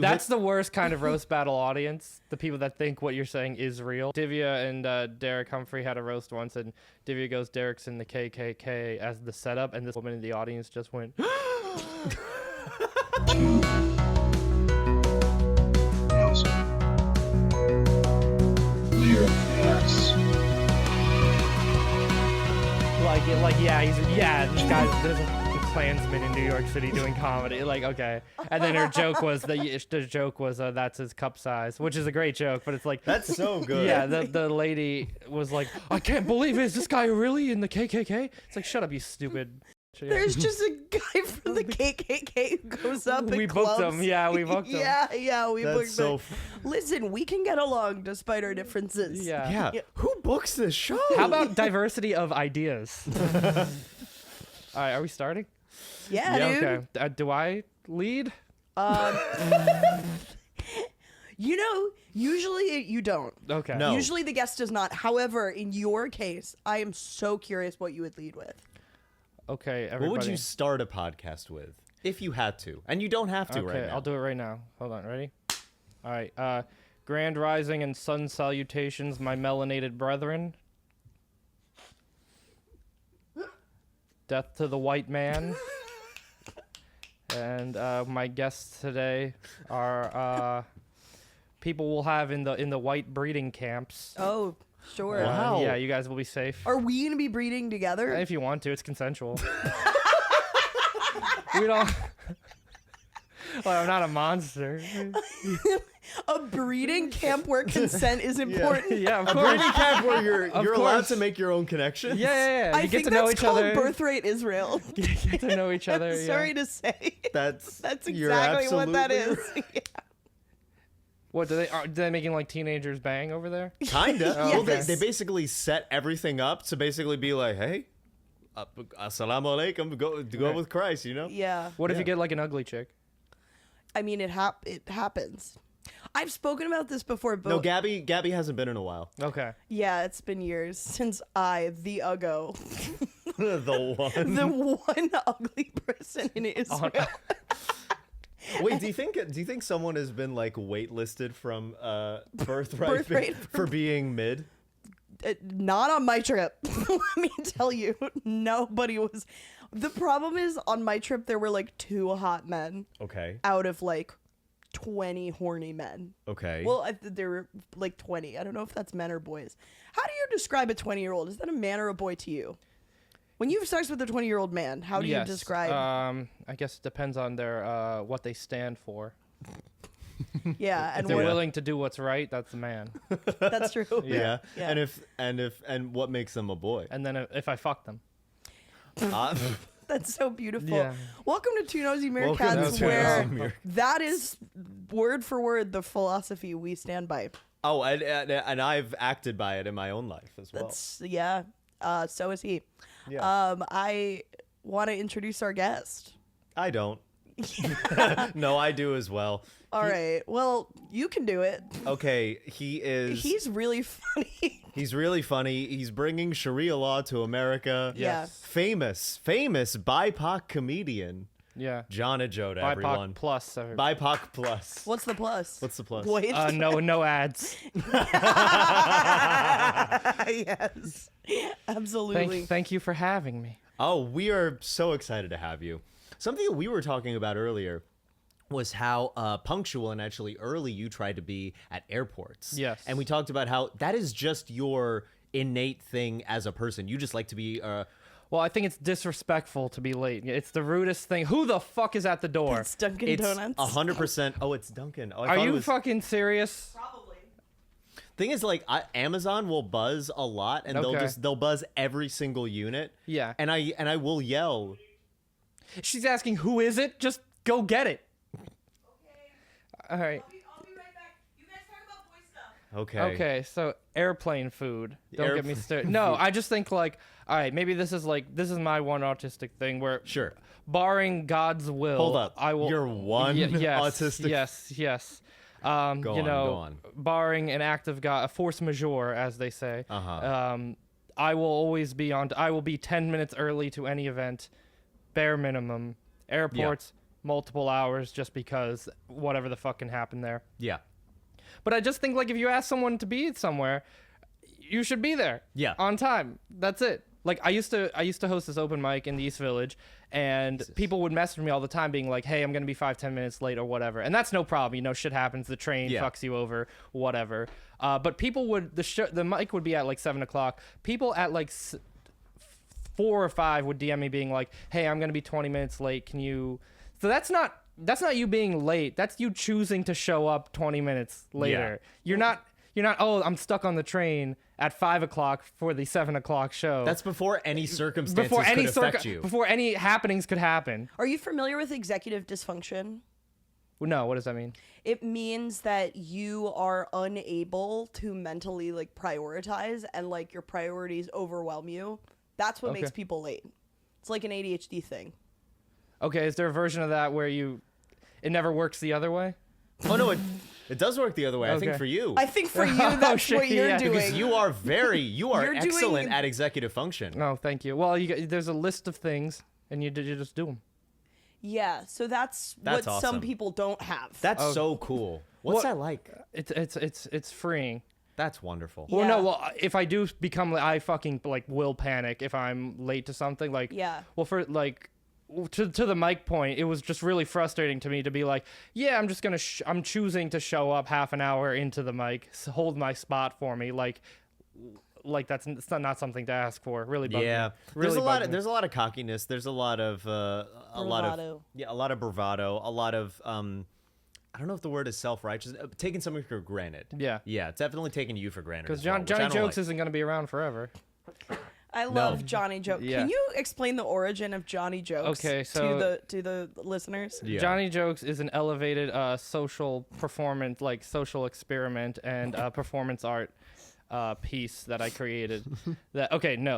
That's the worst kind of roast battle audience. The people that think what you're saying is real. Divya and Derek Humphrey had a roast once, and Divya goes, Derek's in the KKK as the setup, and this woman in the audience just went, Nosy Meerkats. this guy's there's a Klansman in New York City doing comedy. Like, okay. And then her joke was, the joke was, that's his cup size, which is a great joke, but it's like... That's so good. Yeah, the lady was like, I can't believe it. Is this guy really in the KKK? It's like, shut up, you stupid... There's just a guy from the KKK who goes up and we booked him. Yeah, we booked him. Yeah, we booked so him. Listen, we can get along despite our differences. Yeah. Who books this show? How about diversity of ideas? All right, are we starting? Yeah, dude. Okay. Do I lead? Usually you don't. Okay. No. Usually the guest does not. However, in your case, I am so curious what you would lead with. Okay, everybody. What would you start a podcast with if you had to? And you don't have to right now. I'll do it right now. Hold on, ready? All right. Grand rising and sun salutations, my melanated brethren. Death to the white man. And my guests today are people we'll have in the white breeding camps. Oh, sure. Wow. Yeah, you guys will be safe. Are we going to be breeding together? If you want to, it's consensual. We don't. Well, I'm not a monster. A breeding camp where consent is important. Yeah, of A course. breeding camp where you're allowed course. to make your own connections? Yeah. I You get think to know that's each called other. Birthright Israel. Get to know each other. I'm sorry to say. That's you're exactly what that absolutely is. Yeah. What do they making like teenagers bang over there? Kinda. Oh, Well, okay. they basically set everything up to basically be like, hey, assalamu alaikum, go Right. with Christ, you know? Yeah. What if Yeah. you get like an ugly chick? I mean, it happens. I've spoken about this before, but No, Gabby hasn't been in a while. Okay. yeah, it's been years since I, the Uggo, The one. the one ugly person in Israel. Wait, do you think someone has been like waitlisted from Birthright Birthright for being mid? Not on my trip. Let me tell you, nobody was. The problem is, on my trip, there were like 2 hot men Okay. out of like 20 horny men. Okay. Well, there were like 20. I don't know if that's men or boys. How do you describe a 20-year-old? Is that a man or a boy to you? When you have sex with a 20-year-old man, how do you Yes. describe? I guess it depends on their what they stand for. Yeah, If and they're what, willing to do what's right, that's a man. that's true. yeah. Yeah. And what makes them a boy? And then if I fuck them. That's so beautiful. Yeah. Welcome to Two Nosy Welcome Meerkats, to where Nosy Meerkats. that is word for word the philosophy we stand by. Oh, and I've acted by it in my own life as well. That's yeah. So is he. Yeah. I want to introduce our guest. I don't. No, I do as well. All right. Well, you can do it. Okay, he's really funny. he's really funny. He's bringing Sharia law to America. Yeah. Famous BIPOC comedian Yeah. John Ajodah, BIPOC everyone. plus. Everybody. BIPOC plus. What's the plus? What's the plus? Wait. No ads. Yes. Absolutely. Thank you for having me. Oh, we are so excited to have you. Something that we were talking about earlier was how punctual and actually early you try to be at airports. Yes. And we talked about how that is just your innate thing as a person. You just like to be... Well, I think it's disrespectful to be late. It's the rudest thing. Who the fuck is at the door? It's Dunkin' it's Donuts. 100%... Oh, it's Dunkin'. Oh, I Are thought it you was... fucking serious? Probably. Thing is, like, Amazon will buzz a lot, and Okay. they'll buzz every single unit. Yeah. And I will yell... She's asking, who is it? Just go get it. All right. I'll be right back. You guys talk about boy stuff. Okay. Okay, so airplane food. Don't get me Airplane started. No, I just think like, all right, maybe this is my one autistic thing where, Sure. barring God's will, Hold up. I will. You're one yes, autistic... Yes. Go on. Barring an act of God, a force majeure, as they say. Uh-huh. I will always be on. I will be 10 minutes early to any event, bare minimum. Airports, multiple hours just because whatever the fucking happened there. Yeah. But I just think like if you ask someone to be somewhere, you should be there. Yeah. On time. That's it. Like I used to host this open mic in the East Village, and people would message me all the time being like, hey, I'm going to be 5-10 minutes late or whatever. And that's no problem. You know, shit happens. The train fucks you over, whatever. But people would, the mic would be at like 7 o'clock. People at like 4 or 5 would DM me being like, hey, I'm going to be 20 minutes late. Can you, so that's not you being late. That's you choosing to show up 20 minutes later. You're not, oh, I'm stuck on the train at 5 o'clock for the 7 o'clock show. That's before any circumstances could affect you. Before any happenings could happen. Are you familiar with executive dysfunction? No, what does that mean? It means that you are unable to mentally like prioritize, and like your priorities overwhelm you. That's what makes people late. It's like an ADHD thing. Okay, is there a version of that where it never works the other way? Oh no, it does work the other way. I think for you. I think for you, that's shit, what you're yeah. doing. Because you are You're excellent doing- at executive function. No, thank you. Well, there's a list of things, and you just do them. Yeah, so that's what awesome. some people don't have. That's so cool. What's that like? It's freeing. That's wonderful. Well, Yeah. no. Well, if I do become, I fucking like will panic if I'm late to something. Like, Yeah. Well, for like, to the mic point, it was just really frustrating to me to be like, yeah, I'm just gonna, I'm choosing to show up half an hour into the mic, hold my spot for me, like that's it's not something to ask for. Really bugged me. Yeah, Really there's a lot of cockiness. There's a lot of a lot of bravado. A lot of I don't know if the word is self-righteous. Taking something for granted. Yeah. Yeah, it's definitely taking you for granted. Because as well, which I Johnny don't Jokes like. isn't gonna be around forever. I love Johnny Jokes. Yeah. Can you explain the origin of Johnny Jokes Okay, so- to the listeners? Yeah. Johnny Jokes is an elevated social performance, like social experiment and performance art piece that I created.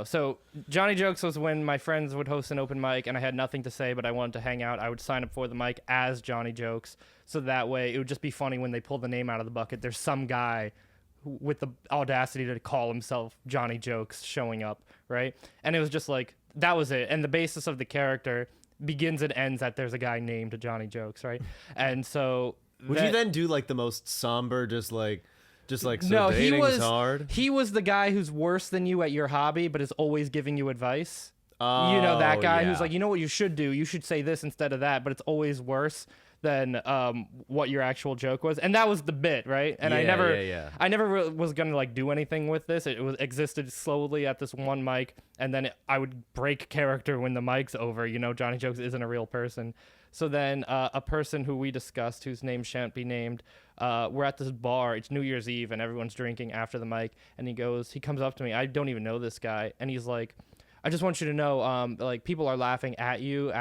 So Johnny Jokes was when my friends would host an open mic and I had nothing to say, but I wanted to hang out. I would sign up for the mic as Johnny Jokes, so that way it would just be funny when they pull the name out of the bucket. There's some guy with the audacity to call himself Johnny Jokes showing up, right? And it was just like, that was it. And the basis of the character begins and ends that there's a guy named Johnny Jokes, right? And so Would you then do like the most somber, just like so no, dating's hard? he was the guy who's worse than you at your hobby, but is always giving you advice. You know, that guy who's like, you know what you should do? You should say this instead of that, but it's always worse than what your actual joke was. And that was the bit, right? And I never really was gonna like do anything with this. It existed slowly at this one mic, and then I would break character when the mic's over. You know, Johnny Jokes isn't a real person. So then a person who we discussed, whose name shan't be named, we're at this bar. It's New Year's Eve, and everyone's drinking after the mic. And he comes up to me. I don't even know this guy, and he's like, I just want you to know, like, people are laughing at you.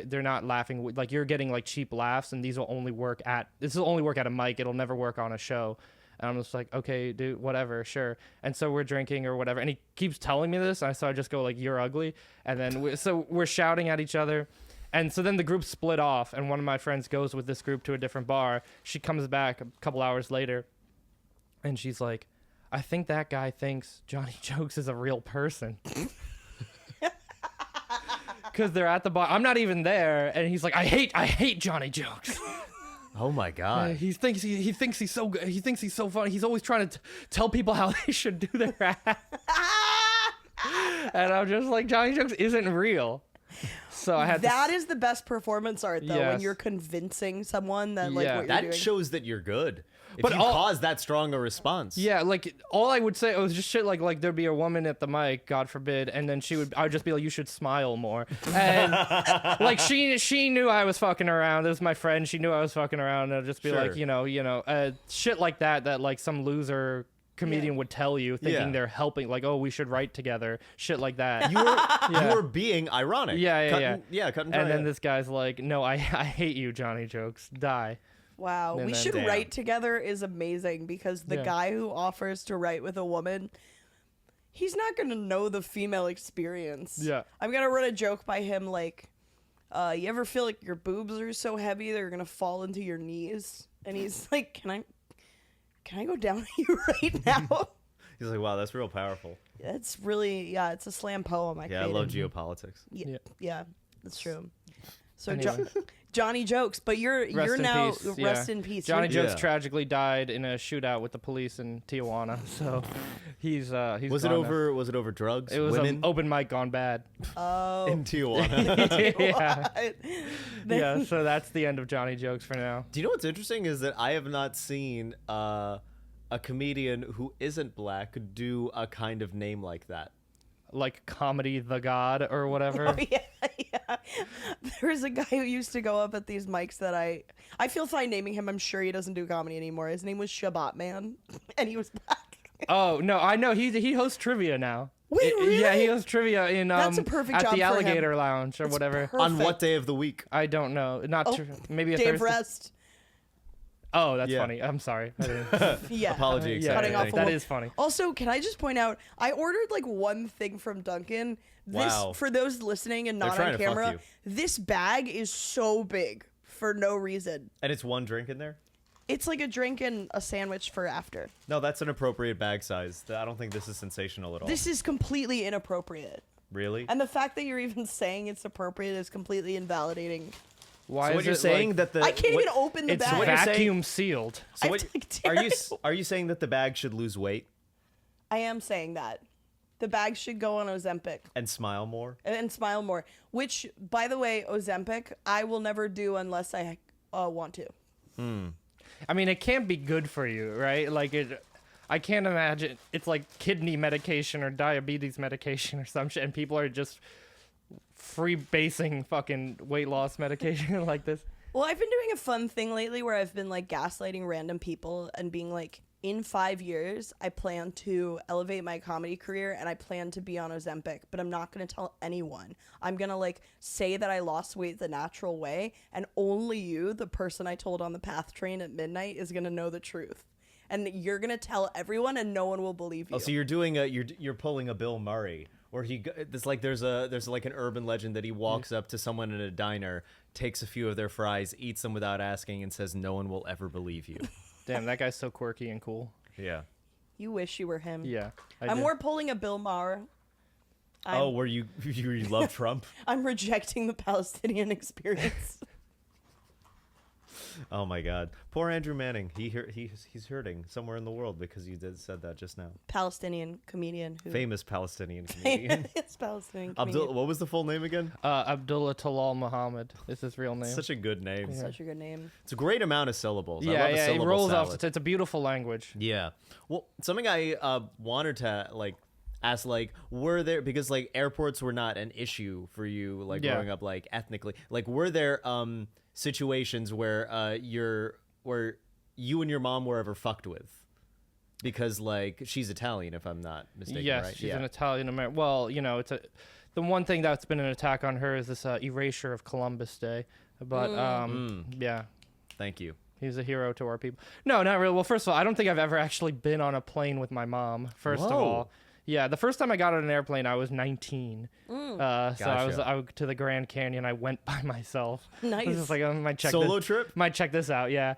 They're not laughing, like, you're getting like cheap laughs, and this will only work at a mic. It'll never work on a show. And I'm just like, okay, dude, whatever, sure. And so we're drinking or whatever, and he keeps telling me this, so I just go like, you're ugly. And then we're shouting at each other. And so then the group split off, and one of my friends goes with this group to a different bar. She comes back a couple hours later, and she's like, I think that guy thinks Johnny Jokes is a real person. Because they're at the bar. I'm not even there, and he's like, I hate Johnny Jokes. Oh my god. He thinks he's so good. He thinks he's so funny. He's always trying to tell people how they should do their act. And I'm just like, Johnny Jokes isn't real. So I had That is the best performance art, though, when Yes. you're convincing someone that like Yeah. what you're That doing. shows that you're good. If But you cause that strong a response. Yeah, like all I would say was just shit like there'd be a woman at the mic, God forbid, and then I would just be like, you should smile more. And like she knew I was fucking around. It was my friend. She knew I was fucking around. And I'd just be like, shit like that like some loser comedian would tell you, thinking they're helping, like, oh, we should write together, shit like that. You were being ironic. Yeah, cut and dry. And then this guy's like, no, I hate you, Johnny Jokes, die. Wow, And we then- should Damn. write together is amazing, because the Yeah. guy who offers to write with a woman, he's not gonna know the female experience. Yeah. I'm gonna run a joke by him like, you ever feel like your boobs are so heavy they're gonna fall into your knees? And he's like, can I go down on you right now? He's like, wow, that's real powerful. It's really, it's a slam poem. Yeah, I love geopolitics. Yeah, that's true. So Anyway. Johnny Jokes, but you're Rest in now peace, rest yeah. in peace. Johnny You're- Jokes Yeah. tragically died in a shootout with the police in Tijuana. So he's Was it gone now. over? Was it over drugs? It was an women open mic gone bad. Oh. in Tijuana. yeah. Then- Yeah, so that's the end of Johnny Jokes for now. Do you know what's interesting is that I have not seen a comedian who isn't black do a kind of name like that. Like Comedy the God or whatever. Oh yeah, yeah. There's a guy who used to go up at these mics that I feel fine naming him. I'm sure he doesn't do comedy anymore. His name was Shabbat Man, and he was black. Oh no, I know he hosts trivia now. Wait, really? Yeah, he hosts trivia in That's a perfect at job the for him. Alligator Lounge or It's whatever. perfect. On what day of the week? I don't know. Not Oh, maybe a Day of Thursday. rest. Oh, that's Yeah. funny. I'm sorry. I didn't- Yeah. Apology yeah, Cutting off accepted. a that little- is funny. Also, can I just point out, I ordered like one thing from Dunkin'. This, Wow. for those listening and They're not trying on to fuck camera, you. this bag is so big for no reason. And it's one drink in there? It's like a drink and a sandwich for after. No, that's an appropriate bag size. I don't think this is sensational at all. This is completely inappropriate. Really? And the fact that you're even saying it's appropriate is completely invalidating. Why so is what you're it saying like, that the I can't what- even open the it's bag. what you're saying- vacuum sealed? So I what, have to, like, are tear you it are you saying that the bag should lose weight I am saying that. The bag should go on Ozempic and smile more? and smile more. Which, by the way, Ozempic, I will never do unless I want to. I mean, it can't be good for you, right? Like it. I can't imagine it's like kidney medication or diabetes medication or some shit, and people are just freebasing fucking weight loss medication like this. Well, I've been doing a fun thing lately where I've been like gaslighting random people and being like, in 5 years, I plan to elevate my comedy career and I plan to be on Ozempic, but I'm not going to tell anyone. I'm going to like say that I lost weight the natural way, and only you, the person I told on the PATH train at midnight, is going to know the truth. And you're going to tell everyone and no one will believe you. Oh, so you're doing you're pulling a Bill Murray, where there's like an urban legend that he walks up to someone in a diner, takes a few of their fries, eats them without asking, and says no one will ever believe you. Damn, that guy's so quirky and cool. Yeah. You wish you were him. Yeah, I'm do. more pulling a Bill Maher. Oh, where you love Trump? I'm rejecting the Palestinian experience. Oh my God, poor Andrew Manning. He's hurting somewhere in the world because you said that just now. Palestinian comedian who Famous Palestinian comedian. it's Palestinian comedian. Abdul, what was the full name again? Abdullah Talal Muhammad is his real name. Such a good name. Such a good name. It's a great amount of syllables. I yeah, love a yeah, it syllable rolls salad. off. It's a beautiful language. Yeah. Well, something I wanted to ask, were there, because airports were not an issue for you Yeah. growing up ethnically. Were there situations where where you and your mom were ever fucked with? Because she's Italian, if I'm not mistaken, Yes, right? she's an Italian American. Well, you know, the one thing that's been an attack on her is this erasure of Columbus Day. But yeah, Thank you. he's a hero to our people. No, not really. Well, first of all, I don't think I've ever actually been on a plane with my mom. First of Whoa. all, yeah, the first time I got on an airplane, I was 19. So I to the Grand Canyon. I went by myself. I was Nice. just like, I might check Solo this, trip? Might check this out. Yeah.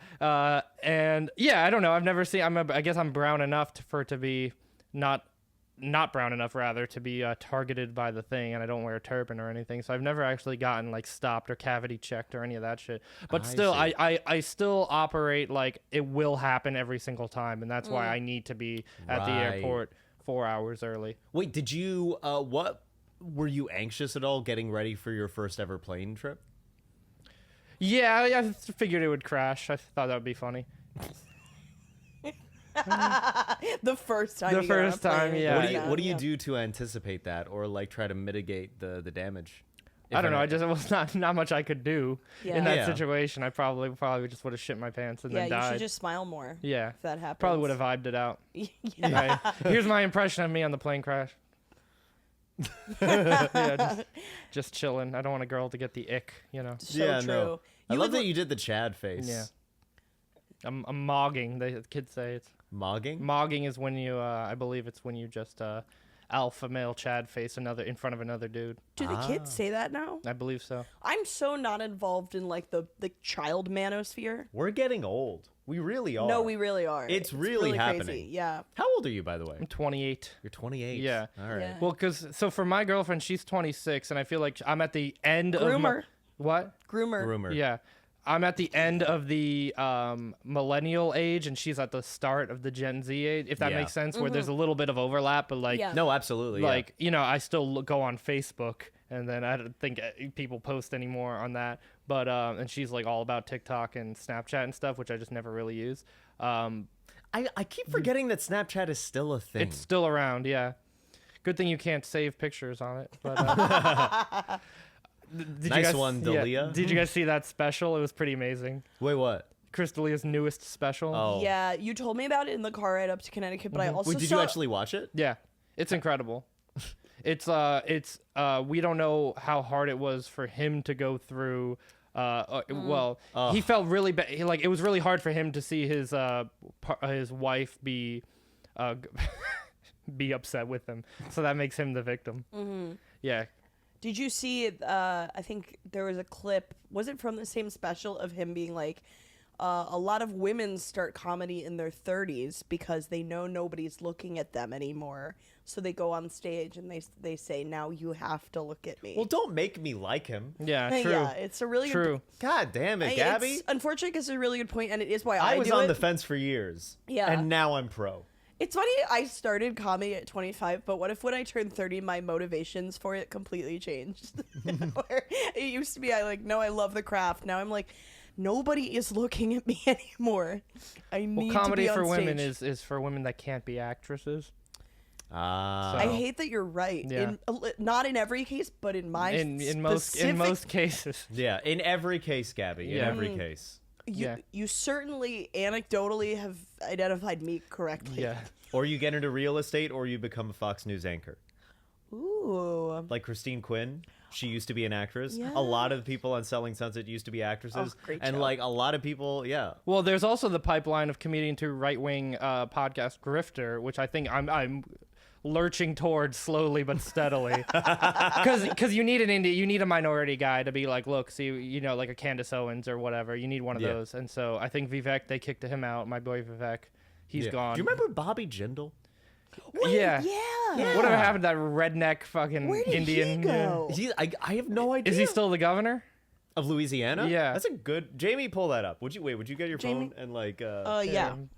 And yeah, I don't know. I've never seen. I guess I'm brown enough for it to be not brown enough, rather, to be targeted by the thing, and I don't wear a turban or anything, so I've never actually gotten stopped or cavity checked or any of that shit. But still, see. I still operate like it will happen every single time, and that's why I need to be at the Right. airport 4 hours early. Wait, did you what were you anxious at all getting ready for your first ever plane trip? Yeah, I figured it would crash. I thought that would be funny. The first time. The you got on a first time, plane. yeah. What do you do to anticipate that, or try to mitigate the damage? I don't know. It was not much I could do in that Yeah. situation. I probably just would have shit my pants and Yeah, then you died. should just smile more. Yeah, If that happens. probably would have vibed it out. Yeah. Right. Here's my impression of me on the plane crash. Yeah, just chilling. I don't want a girl to get the ick, you know. So Yeah, true. no. I You love would that you did the Chad face. Yeah. I'm mogging. The kids say it's Mogging? mogging is when you. I believe it's when you just alpha male Chad face another in front of another dude. Do the kids say that now? I believe so. I'm so not involved in the child manosphere. We're getting old. We really are. No, we really are. It's really happening. Crazy. Yeah. How old are you, by the way? I'm 28. You're 28. Yeah. All right. Yeah. Well, so for my girlfriend, she's 26, and I feel like I'm at the end of my, Groomer. what? Groomer. Yeah. I'm at the end of the millennial age, and she's at the start of the Gen Z age, if that Yeah. makes sense, where there's a little bit of overlap, but like, Yeah. No, absolutely. like you know, I still go on Facebook, and then I don't think people post anymore on that. But and she's like all about TikTok and Snapchat and stuff, which I just never really use. I keep forgetting that Snapchat is still a thing. It's still around, yeah. Good thing you can't save pictures on it. But, did Nice you guys, one, yeah, Dalia. did you guys see that special? It was pretty amazing. Wait, what? Chris D'Elia's newest special. Oh. Yeah, you told me about it in the car ride up to Connecticut, but I also Wait, did saw you actually watch it? Yeah, it's incredible. It's we don't know how hard it was for him to go through. He felt really bad. Like it was really hard for him to see his wife be be upset with him. So that makes him the victim. Mm-hmm. Yeah. Did you see? I think there was a clip. Was it from the same special of him being like, a lot of women start comedy in their 30s because they know nobody's looking at them anymore. So they go on stage and they say, "Now you have to look at me." Well, don't make me like him. Yeah. True. Yeah, it's a really True. God damn it, Good, Gabby. it's unfortunate because it's a really good point, and it is why I was do on it. the fence for years. Yeah. And now I'm pro. It's funny, I started comedy at 25, but what if when I turned 30, my motivations for it completely changed? Where it used to be, no, I love the craft. Now I'm like, nobody is looking at me anymore. I need Comedy to be on for women stage. is for women that can't be actresses. I hate that you're right. Yeah. Not in every case, but in my In most cases. Yeah, in every case, Gabby. Yeah. In every case. You certainly anecdotally have identified me correctly. Yeah. Or you get into real estate, or you become a Fox News anchor. Ooh. Like Christine Quinn. She used to be an actress. Yeah. A lot of the people on Selling Sunset used to be actresses. Oh, great and show. like a lot of people, yeah. Well, there's also the pipeline of comedian to right-wing podcast Grifter, which I think I'm lurching towards slowly but steadily. Because you need you need a minority guy to be like, look, see, you know, like a Candace Owens or whatever. You need one of Yeah. those. And so I think Vivek, they kicked him out. My boy Vivek, he's Yeah. gone. Do you remember Bobby Jindal? Wait, Yeah. Yeah. Whatever happened to that redneck fucking Where did Indian? he go? I have no idea. Is he still the governor? of Louisiana? Yeah. That's a good. Jamie, pull that up. Would you get your Jamie? phone and like Yeah.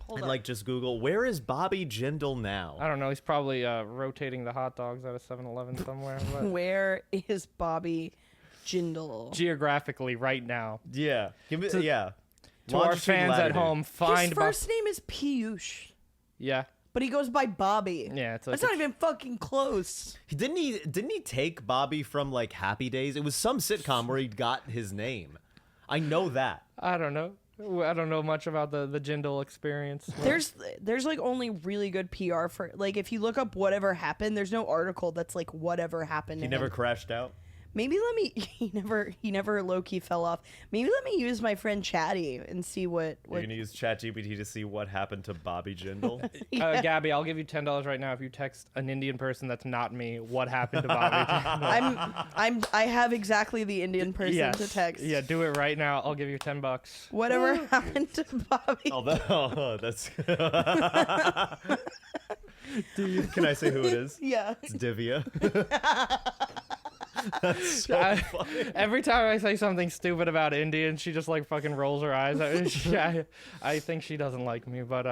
Hold and on. like just Google where is Bobby Jindal now? I don't know. He's probably rotating the hot dogs at a 7-Eleven somewhere. But Where is Bobby Jindal? geographically, right now, Yeah. Give me yeah. to our Longitude, fans at latitude. home, find His first name is Piyush, yeah, but he goes by Bobby. yeah. It's like That's not even fucking close. Didn't he take Bobby from like Happy Days? It was some sitcom where he got his name. I know that. I don't know. I don't know much about the Jindal experience. There's like only really good PR for like if you look up whatever happened, there's no article that's like whatever happened. He to never him. crashed out. Maybe let me. He never low key fell off. Maybe let me use my friend Chatty and see what. You're gonna use ChatGPT to see what happened to Bobby Jindal. Gabby, I'll give you $10 right now if you text an Indian person that's not me what happened to Bobby. I have exactly the Indian person Yes. to text. Yeah, do it right now. I'll give you $10. Whatever happened to Bobby? That's. Can I say who it is? Yeah. It's Divya. That's so funny. Every time I say something stupid about Indian, she just like fucking rolls her eyes. I think she doesn't like me, but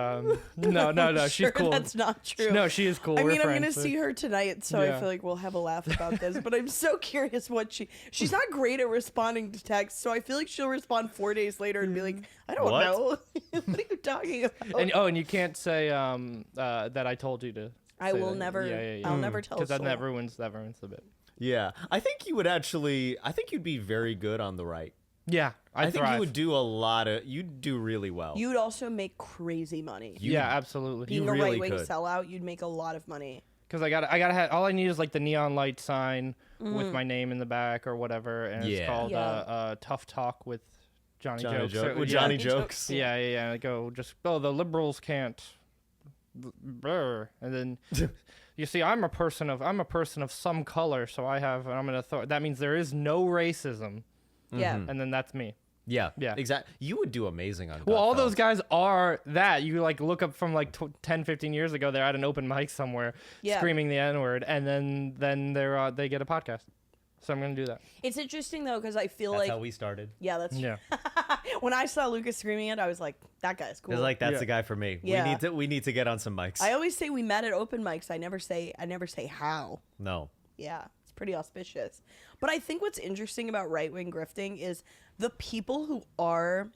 no, she's Sure, cool. that's not true. No, she is cool. I We're mean, I'm gonna friends, so- see her tonight, so I Yeah. feel like we'll have a laugh about this. But I'm so curious what she's not great at responding to texts, so I feel like she'll respond 4 days later and be like, I don't What? know. What are you talking about? And you can't say that I told you to. I say will that. never. Yeah. I'll never tell. Because then that soul. ruins the bit. Yeah, I think you would actually. I think you'd be very good on the right. Yeah, I think thrive. you would do you'd do really well. You'd also make crazy money. Yeah, absolutely. Being you a really right-wing could. sellout, you'd make a lot of money. Because I gotta have, all I need is like the neon light sign Mm. with my name in the back or whatever, and it's Yeah. called Yeah. Tough Talk with Johnny Johnny Jokes. Joke- So, with yeah. Johnny Johnny Jokes. Jokes. Yeah. Go just the liberals can't. Brr. And then you see, I'm a person of some color, so I'm gonna that means there is no racism, Yeah. and then that's me. Yeah, Yeah. exactly. You would do amazing on. Well, all Gutfeld. those guys are that. You like look up from like 10, 15 years ago. They're at an open mic somewhere Yeah. screaming the N-word, and then they get a podcast. So I'm gonna do that. It's interesting though because I feel That's like how we started. yeah, that's Yeah. when I saw Lukas screaming it, I was like, that guy's cool. It's like that's Yeah. the guy for me. Yeah. We need to get on some mics. I always say we met at open mics. I never say how. No. Yeah, it's pretty auspicious. But I think what's interesting about right-wing grifting is the people who are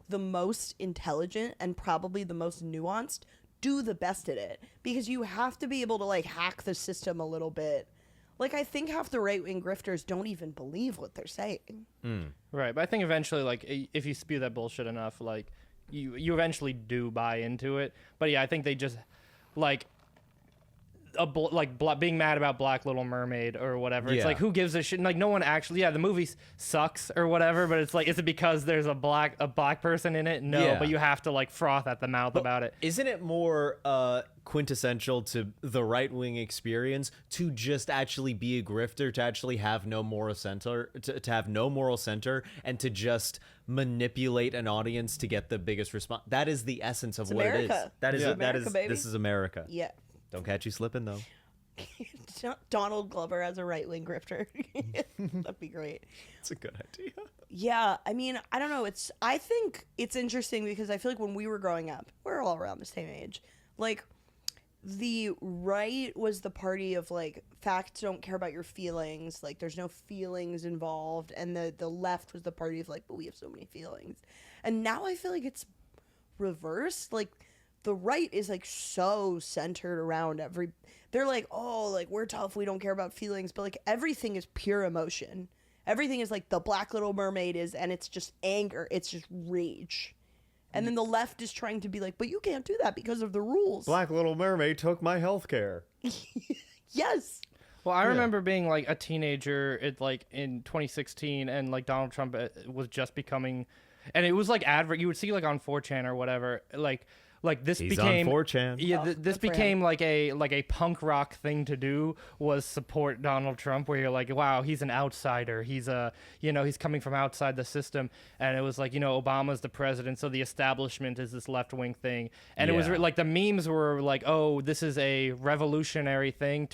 the most intelligent and probably the most nuanced do the best at it, because you have to be able to like hack the system a little bit. Like, I think half the right-wing grifters don't even believe what they're saying. Right, but I think eventually, like, if you spew that bullshit enough, like, you eventually do buy into it. But yeah, I think they just like being mad about Black Little Mermaid or whatever. It's Yeah. like, who gives a shit? Like, no one actually. Yeah, the movie sucks or whatever. But it's like, is it because there's a black person in it? No, Yeah. but you have to like froth at the mouth about it. Isn't it more quintessential to the right-wing experience to just actually be a grifter, to actually have no moral center, to have no moral center, and to just manipulate an audience to get the biggest response? That is the essence of It's what America. it is. That is Yeah. that America, is baby. this is America. Yeah. Don't catch you slipping though. Donald Glover as a right-wing grifter. That'd be great. It's a good idea. Yeah, I mean, I don't know. I think it's interesting because I feel like when we were growing up, we're all around the same age. Like, the right was the party of like, facts don't care about your feelings. Like, there's no feelings involved. And the left was the party of like, but we have so many feelings. And now I feel like it's reversed. Like, the right is like so centered around they're like, oh, like, we're tough, we don't care about feelings, but like everything is pure emotion. Everything is like the Black Little Mermaid is, and it's just anger, it's just rage. And then the left is trying to be like, but you can't do that because of the rules. Black Little Mermaid took my health care. Yes. Well, I remember being like a teenager in 2016, and like Donald Trump was just becoming, and it was like you would see like on 4chan or whatever, like this He's became on 4chan. Yeah, Oh, this good for became like a punk rock thing to do, was support Donald Trump, where you're like, wow, he's an outsider. He's he's coming from outside the system. And it was like, Obama's the president, so the establishment is this left-wing thing. And it was Yeah. like the memes were like, oh, this is a revolutionary thing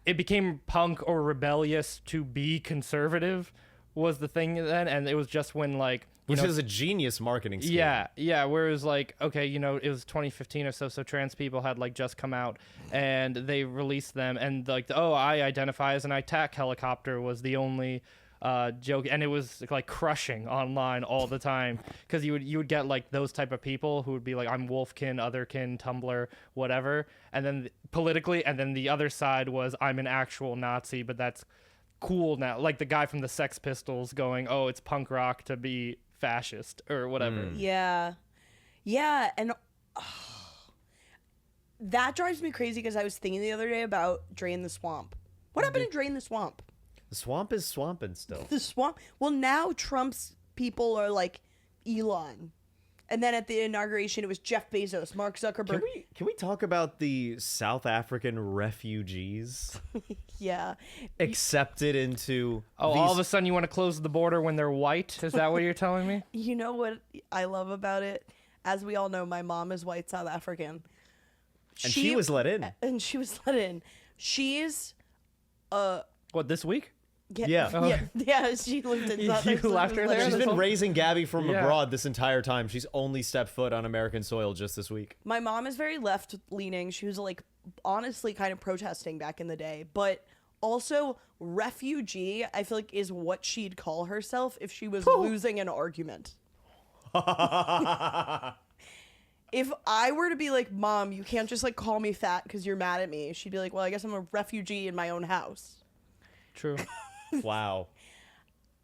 it became punk or rebellious to be conservative was the thing then. And it was just when like, Which is a genius marketing scheme. Yeah. Whereas like, okay, it was 2015 or so trans people had like just come out and they released them, and like, I identify as an attack helicopter was the only joke, and it was like crushing online all the time, because you would get like those type of people who would be like, I'm wolfkin, otherkin, Tumblr, whatever, and then politically, and then the other side was, I'm an actual Nazi, but that's cool now, like the guy from the Sex Pistols going, oh, it's punk rock to be fascist or whatever. Yeah. And that drives me crazy, because I was thinking the other day about Drain the Swamp. What happened to Drain the Swamp? The swamp is swamping still. The swamp. Well, now Trump's people are like Elon, and then at the inauguration it was Jeff Bezos, Mark Zuckerberg. Can we talk about the South African refugees Yeah. accepted into All of a sudden you want to close the border when they're white? Is that what you're telling me? You know what I love about it? As we all know, my mom is white South African. And she was let in. And she was let in. She's What, this week? Yeah. Yeah, she lived in South You left her there? She's That's been all- raising Gabby from Yeah. abroad this entire time. She's only stepped foot on American soil just this week. My mom is very left leaning. She was like honestly kind of protesting back in the day, but also refugee, I feel like, is what she'd call herself if she was losing an argument. If I were to be like, Mom, you can't just like call me fat because you're mad at me, she'd be like, well, I guess I'm a refugee in my own house. True. Wow.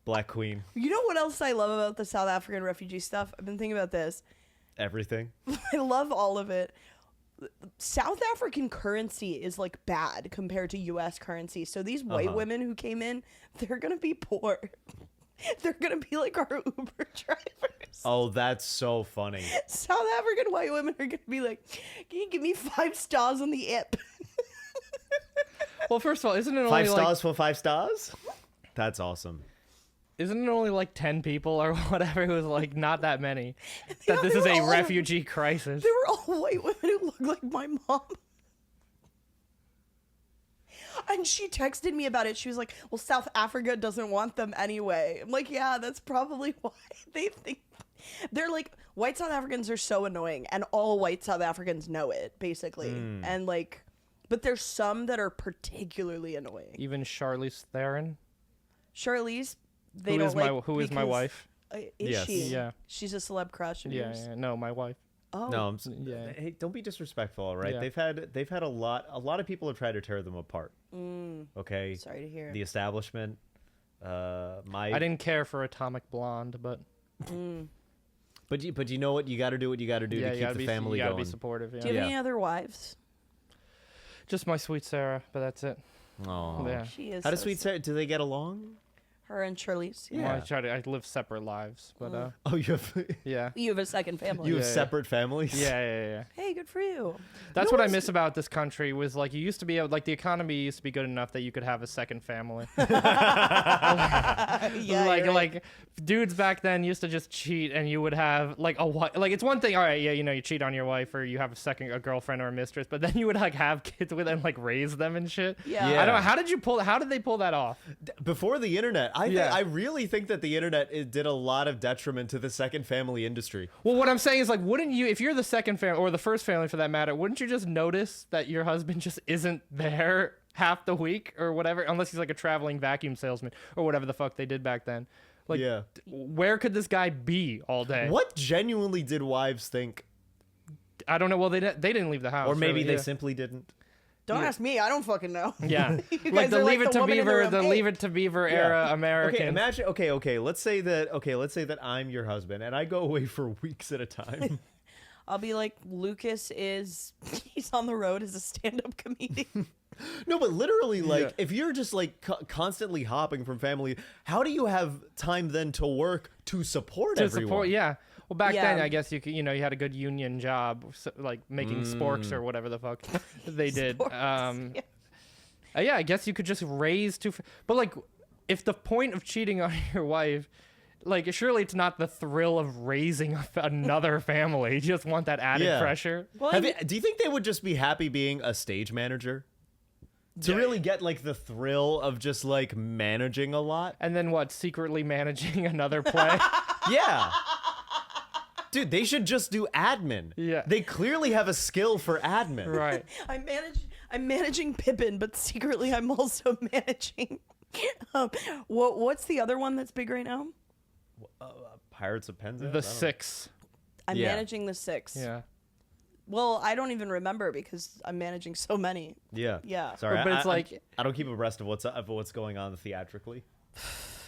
Black Queen. You know what else I love about the South African refugee stuff? I've been thinking about this. Everything. I love all of it. South African currency is like bad compared to US currency. So these white women who came in, they're going to be poor. They're going to be like our Uber drivers. Oh, that's so funny. South African white women are going to be like, can you give me 5 stars on the app? Well, first of all, isn't it only 5 like stars for 5 stars? That's awesome. Isn't it only like 10 people or whatever? It was like not that many. That this they is were a all- refugee crisis. They were all white women who looked like my mom. And she texted me about it. She was like, well, South Africa doesn't want them anyway. I'm like, yeah, that's probably why they think. They're like, white South Africans are so annoying, and all white South Africans know it, basically. And like, but there's some that are particularly annoying. Even Charlize Theron, Charlize, they who don't is like who is my because- wife. Is Yes. she? Yeah. She's a celeb crush of Yeah, yours? yeah, no, my wife. Oh. No, Yeah. hey, don't be disrespectful, all right? Yeah. They've had a lot of people have tried to tear them apart. Okay, Sorry to hear. the establishment. I didn't care for Atomic Blonde, but But you know what? You got to do what you got to do yeah, to keep the family you gotta going. be supportive. Yeah. Do you have Yeah. any other wives? Just my sweet Sarah, but that's it. Aw. Yeah. She is. How does so Sweet Sarah? Do they get along? Her and Charlize. Yeah. Well, I live separate lives, but Oh, you have yeah. You have a second family. you have Yeah, yeah. separate families. Yeah. Hey, good for you. That's No what I one's- miss about this country was like you used to be able, like the economy used to be good enough that you could have a second family. Yeah, like you're right. like dudes back then used to just cheat and you would have like a wife. Like it's one thing, all right, yeah, you know, you cheat on your wife or you have a girlfriend or a mistress, but then you would like have kids with and like raise them and shit. Yeah. Yeah. I don't know, how did they pull that off? Before the internet, Yeah. I really think that the internet did a lot of detriment to the second family industry. Well, what I'm saying is like wouldn't you, if you're the second family or the first family for that matter, wouldn't you just notice that your husband just isn't there half the week or whatever, unless he's like a traveling vacuum salesman or whatever the fuck they did back then? Like, Yeah. where could this guy be all day? What genuinely did wives think? I don't know. Well, they didn't leave the house. Or maybe really, they yeah. simply didn't. Don't ask me. I don't fucking know. Yeah, You like guys the are Leave like It the to woman in the Beaver, room. the Hey. Leave It to Beaver era American. Okay, imagine. Okay. Let's say that I'm your husband and I go away for weeks at a time. I'll be like, Lucas is. He's on the road as a stand-up comedian. No, but literally, like, Yeah. if you're just like constantly hopping from family, how do you have time then to work to support to everyone? support. Yeah. Well, back Yeah. then, I guess you could, you had a good union job, like making sporks or whatever the fuck they did. Sporks, yeah. Yeah, I guess you could just raise two. But like, if the point of cheating on your wife, like, surely it's not the thrill of raising another family. You just want that added Yeah. pressure. Well, Do you think they would just be happy being a stage manager? To really get like the thrill of just like managing a lot? And then what? Secretly managing another play. Yeah. Dude, they should just do admin. Yeah. They clearly have a skill for admin. Right. I'm managing Pippin, but secretly I'm also managing. What's the other one that's big right now? Pirates of Penzance? I The don't- Six. I'm Yeah. managing the 6. Yeah. Well, I don't even remember because I'm managing so many. Yeah. Yeah. Sorry, But it's like- I don't keep abreast of what's going on theatrically.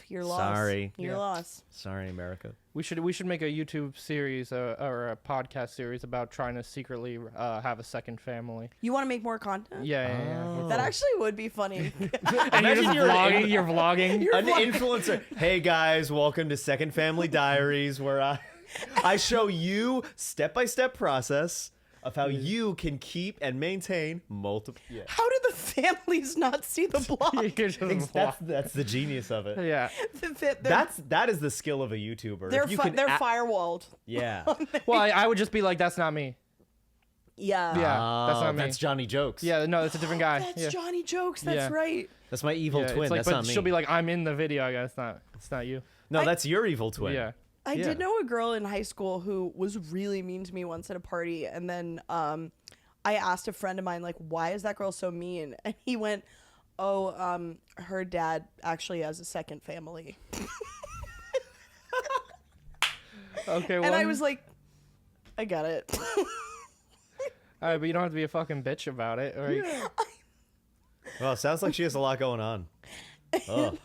You're lost. Sorry. You're Yeah. lost. Sorry, America. We should make a YouTube series or a podcast series about trying to secretly have a second family. You want to make more content? Yeah. That actually would be funny. And you're Imagine just you're an vlogging. You're vlogging. An influencer. Hey guys, welcome to Second Family Diaries, where I show you step-by-step process of how you can keep and maintain multiple. Yeah. How did the families not see the blog? You're just vlog- That's the genius of it. yeah. That is the skill of a YouTuber. they're If you fi- can they're a- firewalled. Yeah. Well, I would just be like, that's not me. Yeah. Yeah, that's Oh, not me. That's Johnny Jokes. Yeah, no, that's a different guy. That's yeah. Johnny Jokes. That's Yeah. right. That's my evil Yeah, twin. it's like, That's but not me. she'll be like, I'm in the video. I guess it's not you. No, that's your evil twin. Yeah. I Yeah. did know a girl in high school who was really mean to me once at a party, and then I asked a friend of mine, like, why is that girl so mean? And he went, oh, her dad actually has a second family. Okay. Well, And I was like, I got it. all right, but you don't have to be a fucking bitch about it. Right? Well, it sounds like she has a lot going on. Oh.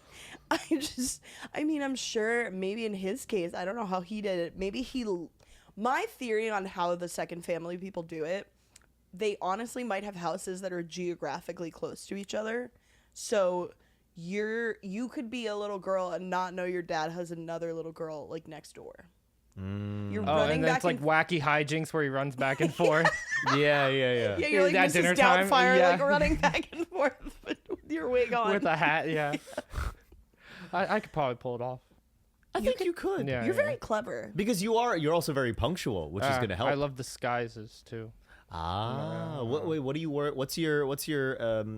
I mean, I'm sure maybe in his case, I don't know how he did it. Maybe my theory on how the second family people do it, they honestly might have houses that are geographically close to each other. So you could be a little girl and not know your dad has another little girl like next door. You're Oh, running and then back it's like wacky hijinks where he runs back and forth. Yeah. yeah, you're like at Mrs. dinner time, Doubtfire, yeah. like running back and forth with your wig on. with a hat. Yeah. I could probably pull it off. I think you could. Yeah. You're very clever. Because you're also very punctual, which is going to help. I love disguises too. What do you wear? What's your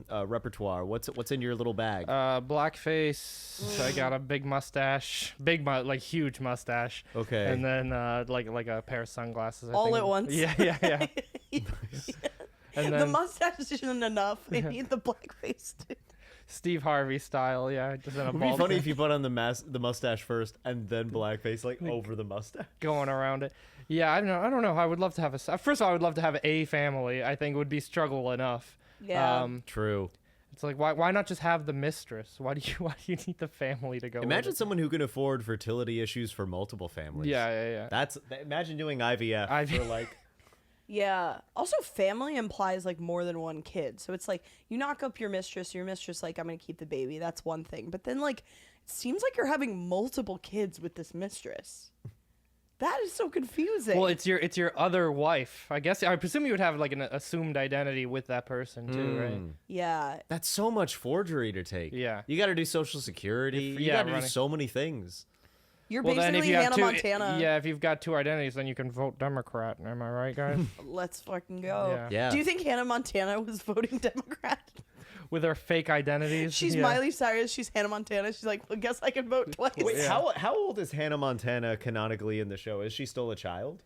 repertoire? What's in your little bag? Blackface. I got a big mustache, like huge mustache. Okay. And then like a pair of sunglasses. I All think. at once. Yeah. And The then mustache isn't enough. I need the blackface too. Steve Harvey style. Yeah, just in a It'd be bald funny if you put on the mustache first and then blackface like over the mustache. going around it. Yeah, I don't know. I would love to have first of all, I would love to have a family. I think would be struggle enough. Yeah. True. It's like why not just have the mistress? Why do you need the family to go? Imagine with it? someone who can afford fertility issues for multiple families. Yeah. Imagine doing IVF for like. Yeah. Also, family implies like more than one kid. So it's like you knock up your mistress like, I'm going to keep the baby. That's one thing. But then like it seems like you're having multiple kids with this mistress. That is so confusing. Well, it's your other wife. I guess I presume you would have like an assumed identity with that person too, right? Yeah. That's so much forgery to take. Yeah. You got to do Social Security. You got to do so many things. You're Well, then if basically you have Hannah two, Montana. yeah, if you've got two identities, then you can vote Democrat. Am I right, guys? Let's fucking go. Yeah. Do you think Hannah Montana was voting Democrat? With their fake identities. She's yeah. Miley Cyrus. She's Hannah Montana. She's like, well, guess I can vote twice. Wait, Yeah. how old is Hannah Montana canonically in the show? Is she still a child?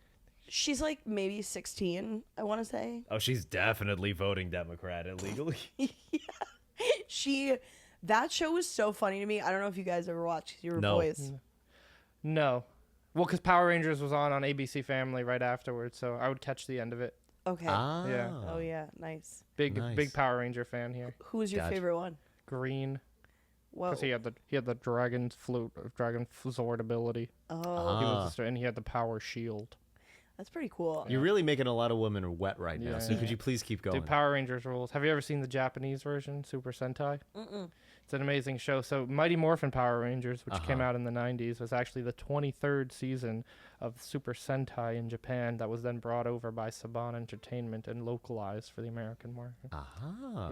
She's like maybe 16, I want to say. Oh, she's definitely voting Democrat illegally. That show was so funny to me. I don't know if you guys ever watched 'cause you were No. boys. No. Well, because Power Rangers was on ABC Family right afterwards, so I would catch the end of it. Okay. Yeah. Oh yeah, nice. Big Power Ranger fan here. Who was your Gotcha. favorite one? Green, Whoa. because he had the dragon Zord ability. Oh, He was and he had the power shield. that's pretty cool. You're really making a lot of women wet right now. Yeah. So could you please keep going? Dude, Power Rangers rules. Have you ever seen the Japanese version, Super Sentai? Mm-mm. It's an amazing show. So Mighty Morphin Power Rangers, which came out in the 90s, was actually the 23rd season of Super Sentai in Japan that was then brought over by Saban Entertainment and localized for the American market.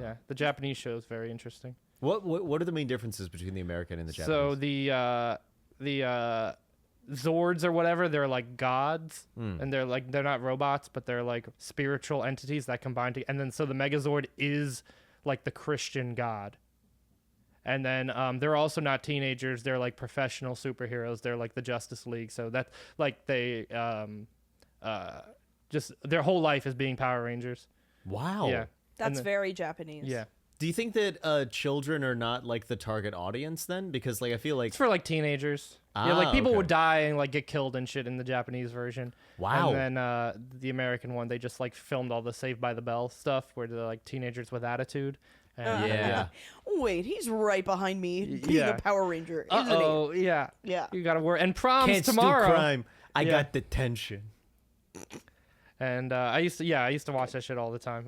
Yeah, the Japanese show is very interesting. What are the main differences between the American and the Japanese? So the Zords or whatever, they're like gods, and they're not robots, but they're like spiritual entities that combine together. And then so the Megazord is like the Christian god. And then they're also not teenagers. They're like professional superheroes. They're like the Justice League. So that's like they just their whole life is being Power Rangers. Wow. Yeah. That's very Japanese. Yeah. Do you think that children are not like the target audience then? Because like I feel like It's for like teenagers. Yeah, like people okay. would die and like get killed and shit in the Japanese version. Wow. And then the American one, they just like filmed all the Saved by the Bell stuff where they're like teenagers with attitude. And, Yeah. Wait, he's right behind me being Yeah. a Power Ranger, isn't Uh-oh, yeah. Yeah. You gotta work. And prom's Can't tomorrow. do crime. I Yeah. got detention. And I used to watch that shit all the time.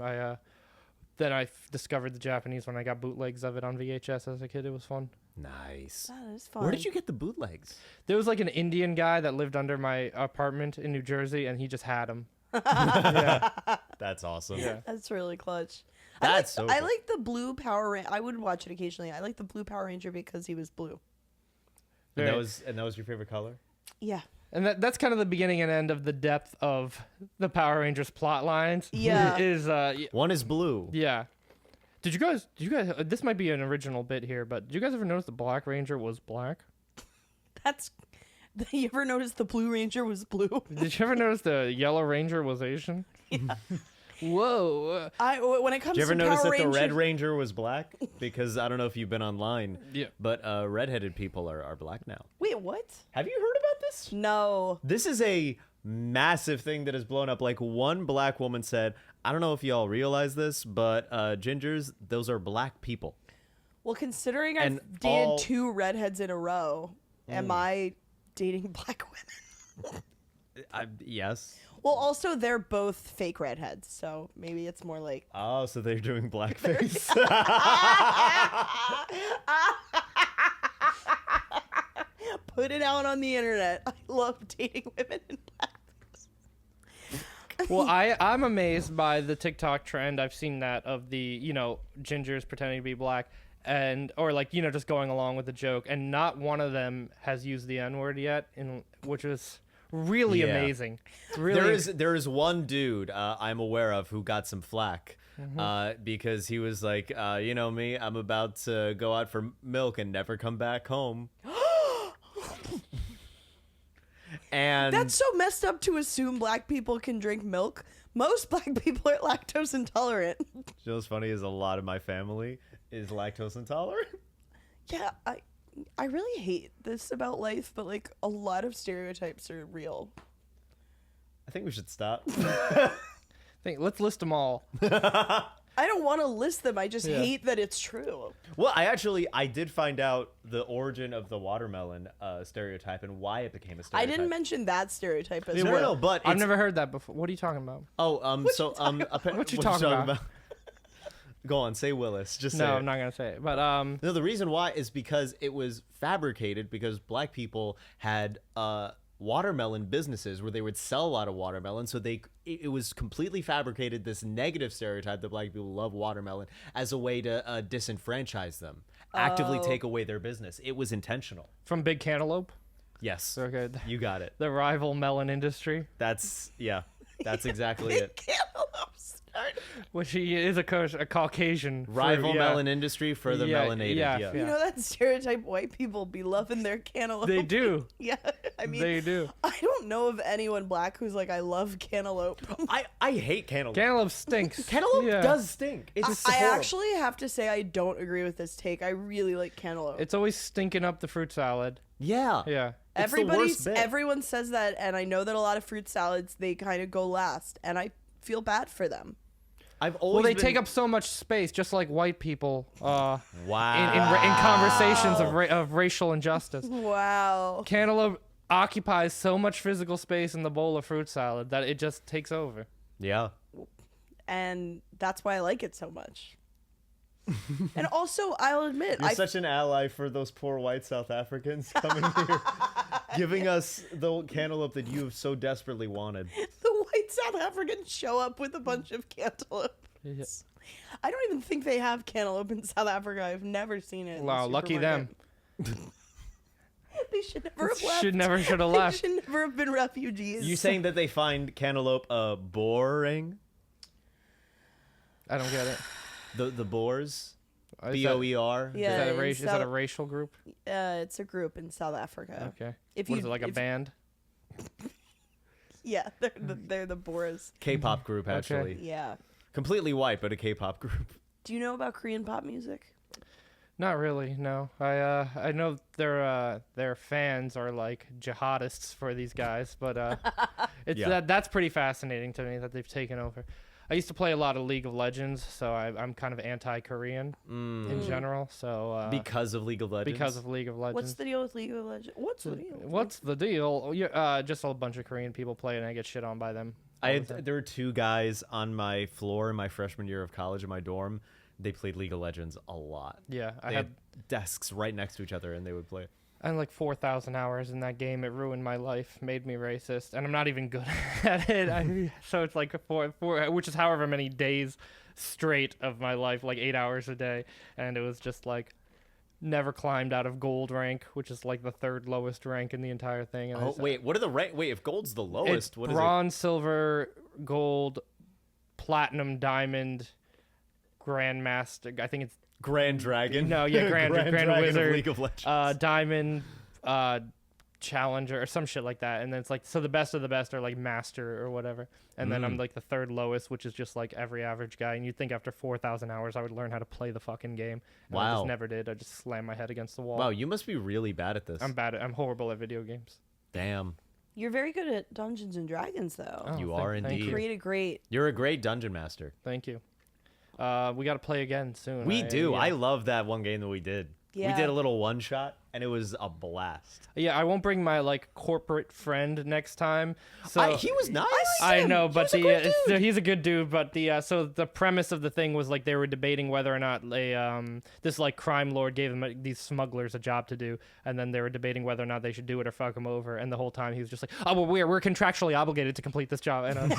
Then I discovered the Japanese when I got bootlegs of it on VHS as a kid. It was fun. Nice. he? That is fun. Where did you get the bootlegs? There was like an Indian guy that lived under my apartment in New Jersey, and he just had them. That's awesome. Yeah. That's really clutch. That's so I cool. like the blue Power Ranger. I would watch it occasionally. I like the blue Power Ranger because he was blue. And that Very- was your favorite color? Yeah. And that's kind of the beginning and end of the depth of the Power Rangers plot lines. Yeah. One is blue. Yeah. Did you guys? This might be an original bit here, but did you guys ever notice the Black Ranger was black? That's. You ever notice the Blue Ranger was blue? Did you ever notice the Yellow Ranger was Asian? Yeah. Whoa. When it comes Did you ever to notice Power that the Rangers, Red Ranger was black? Because I don't know if you've been online, Yeah. but redheaded people are black now. Wait, what? Have you heard about this? No. This is a massive thing that has blown up. Like one black woman said, I don't know if y'all realize this, but gingers, those are black people. Well, considering And I've dated all- 2 redheads in a row, am I dating black women? Yes. Well, also they're both fake redheads, so maybe it's more like Oh, so they're doing blackface. put it out on the internet. I love dating women in blackface. Well, I'm amazed by the TikTok trend. I've seen that of the, gingers pretending to be black or like, just going along with the joke. And not one of them has used the N-word yet, which was really Yeah. amazing. It's really There is one dude I'm aware of who got some flack because he was like, you know me, I'm about to go out for milk and never come back home. And That's so messed up to assume black people can drink milk. Most black people are lactose intolerant. you know what's funny is a lot of my family is lactose intolerant. Yeah, I really hate this about life, but like a lot of stereotypes are real. I think we should stop. let's list them all. I don't want to list them. I just Yeah. hate that it's true. Well, I did find out the origin of the watermelon stereotype and why it became a I stereotype. didn't mention that stereotype as No, well. no, but I've it's- never heard that before. What are you talking about? Oh, What you talking What you talking about? Go on, say Willis. Just No, say it. I'm not gonna say it. But No, the reason why is because it was fabricated because black people had watermelon businesses where they would sell a lot of watermelon, so it was completely fabricated, this negative stereotype that black people love watermelon as a way to disenfranchise them, actively take away their business. It was intentional. from Big Cantaloupe. Yes. Okay. You got it. The rival melon industry, That's exactly it. Cantaloupe started. which he is a Caucasian fruit, Rival yeah. melon industry for the Yeah, melanated. yeah, Yeah. yeah. You know that stereotype white people be loving their cantaloupe? They do. Yeah, I mean, They do. I don't know of anyone black who's like, I love cantaloupe. I hate cantaloupe. Cantaloupe stinks. Cantaloupe Yeah. does stink. It's I horrible. actually have to say I don't agree with this take. I really like cantaloupe. It's always stinking up the fruit salad. Yeah. Yeah. It's the worst bit. Everyone says that, and I know that a lot of fruit salads they kind of go last, and I feel bad for them. I've always Well, they been... take up so much space, just like white people. Wow. In conversations of racial injustice. Wow. Cantaloupe occupies so much physical space in the bowl of fruit salad that it just takes over. Yeah. And that's why I like it so much. And also, I'll admit, You're such an ally for those poor white South Africans coming here, giving us the cantaloupe that you have so desperately wanted. the white South Africans show up with a bunch of cantaloupe. Yeah. I don't even think they have cantaloupe in South Africa. I've never seen it. in the Wow, lucky them. supermarket. They should never have left. Should have They left. should never have been refugees. You saying that they find cantaloupe boring? I don't get it. The Boers? Is BOER? Yeah. that a in race? Is that a South- racial group? It's a group in South Africa. Okay. If What you is it, like a if- band? Yeah, they're the Boers. K-pop group, actually. Yeah. Completely white, but a K-pop group. Do you know about Korean pop music? Not really. No. I know their fans are like jihadists for these guys, but it's Yeah. that's pretty fascinating to me that they've taken over. I used to play a lot of League of Legends, so I'm kind of anti-Korean in general. So Because of League of Legends? because of League of Legends. What's the deal with League of Legends? What's the deal? What's the deal? Oh, yeah, just a bunch of Korean people play, and I get shit on by them. all the time. There were two guys on my floor in my freshman year of college in my dorm. They played League of Legends a lot. Yeah, I They had had desks right next to each other, and they would play. I had like 4,000 hours in that game. It ruined my life, made me racist, and I'm not even good at it. So it's like four, which is however many days straight of my life, like 8 hours a day, and it was just like never climbed out of gold rank, which is like the third lowest rank in the entire thing. And Oh, wait, what are the rank? Wait, if gold's the it's lowest, what is it? bronze, silver, gold, platinum, diamond, grandmaster. I think it's Grand Dragon? no, yeah, Grand Dragon of Wizard, League of Legends. Diamond, Challenger, or some shit like that. And then it's like, so the best of the best are like Master or whatever. And then I'm like the third lowest, which is just like every average guy. And you'd think after 4,000 hours, I would learn how to play the fucking game. And I Wow. just never did. I just slammed my head against the wall. Wow, you must be really bad at this. I'm horrible at video games. Damn. You're very good at Dungeons and Dragons, though. Oh, You thank- are thank indeed. you. Created great. You're a great dungeon master. Thank you. We got to play again soon. We do. Yeah. I love that one game that we did. Yeah. We did a little one shot, and it was a blast. Yeah, I won't bring my like corporate friend next time. So He was nice. I him. know, He but was a good dude. he's a good dude. But so the premise of the thing was like they were debating whether or not this like crime lord gave them these smugglers a job to do, and then they were debating whether or not they should do it or fuck him over. And the whole time he was just like, "Oh, well, we're contractually obligated to complete this job." And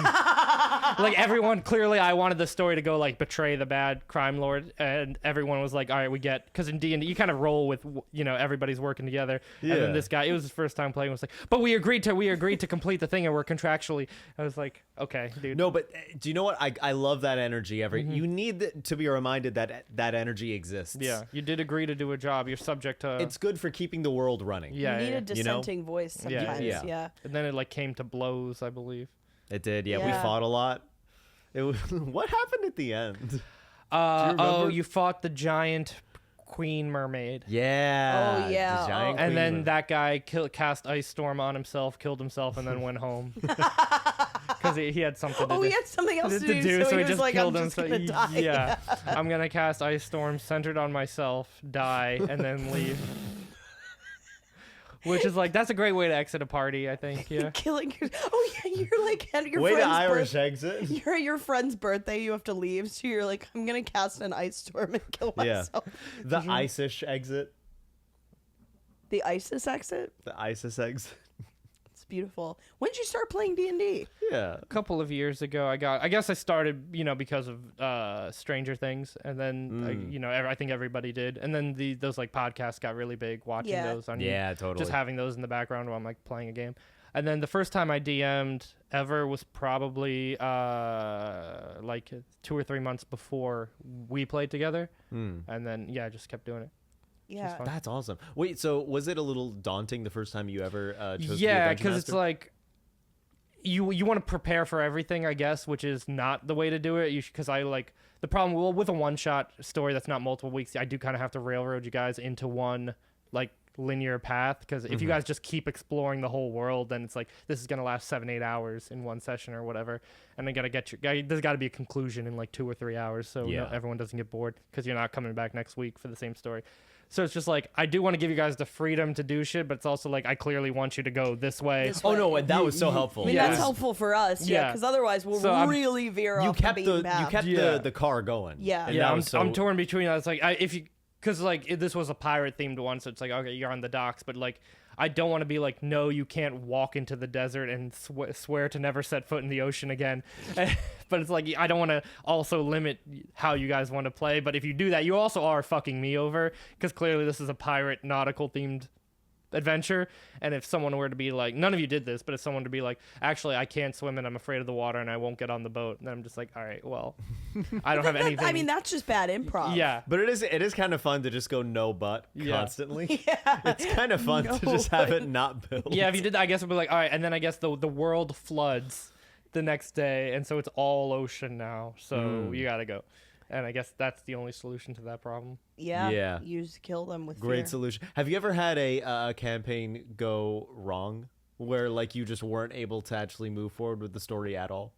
like everyone, clearly, I wanted the story to go like betray the bad crime lord, and everyone was like, "All right, we get," because in D&D you kind of roll with everybody everybody's working together. And Yeah. then this guy, it was his first time playing, was like, but we agreed to complete the thing, and we're contractually. I was like, okay, dude. No, but do you know what? I love that energy. You need to be reminded that that energy exists. Yeah, you did agree to do a job. You're subject to. It's good for keeping the world running. Yeah, you need yeah, a dissenting voice sometimes. Yeah. And then it like came to blows, I believe. It did. Yeah, we Yeah. fought a lot. It was, what happened at the end? Oh, you fought the giant queen mermaid. Yeah. Oh, yeah. the giant Oh. And queen then mermaid. that guy cast Ice Storm on himself, killed himself, and then went home. Because he had something to Oh, do. he had something else to do, so he he was just like, killed I'm just himself. gonna die. Yeah. I'm going to cast Ice Storm centered on myself, die, and then leave. Which is like, that's a great way to exit a party, I think. Yeah. Killing your... Oh, yeah, you're like at your way to friend's Irish birth- exit. You're at your friend's birthday, you have to leave, so you're like, I'm gonna cast an ice storm and kill Yeah. myself. The ISIS exit. The ISIS exit? The ISIS exit. It's beautiful. When did you start playing D&D? Yeah. A couple of years ago, I guess I started, because of Stranger Things, and then I think everybody did, and then those like podcasts got really big, watching Yeah. those on Yeah, totally. just having those in the background while I'm like playing a game. And then the first time I DM'd ever was probably like 2 or 3 months before we played together, and then I just kept doing it. Yeah. fun. That's awesome. Wait, so was it a little daunting the first time you ever chose to be a Yeah, dungeon because it's master? like you want to prepare for everything, I guess, which is not the way to do it. Because I like the problem with a one-shot story that's not multiple weeks. I do kind of have to railroad you guys into one like linear path, because if you guys just keep exploring the whole world, then it's like this is gonna last 7-8 hours in one session or whatever, and then there's got to be a conclusion in like 2 or 3 hours, so everyone doesn't get bored, because you're not coming back next week for the same story. So it's just like, I do want to give you guys the freedom to do shit, but it's also like, I clearly want you to go this way. This Oh way. no, and that was so helpful. I mean, Yeah. that's helpful for us, Yeah. because otherwise we'll So I'm- really veer You off kept the the beaten path. the car going. Yeah. And Yeah, that I'm, was so- I'm torn between that. It's like, because like this was a pirate themed one, so it's like, okay, you're on the docks, but like, I don't want to be like, no, you can't walk into the desert and swear to never set foot in the ocean again. But it's like, I don't want to also limit how you guys want to play. But if you do that, you also are fucking me over, because clearly this is a pirate nautical themed adventure. And if someone were to be like, none of you did this, but if someone to be like, actually, I can't swim and I'm afraid of the water and I won't get on the boat, then I'm just like, all right, well, I don't have anything. I mean, that's just bad improv. yeah. But it is kind of fun to just go no but Yeah. constantly. Yeah. It's kind of fun to No just have but. it not built. Yeah, if you did that, I guess it'd be like, all right, and then I guess the world floods the next day, and so it's all ocean now, so you gotta go. And I guess that's the only solution to that problem. Yeah. Yeah. You just kill them with Great fear. solution. Have you ever had a campaign go wrong where like you just weren't able to actually move forward with the story at all?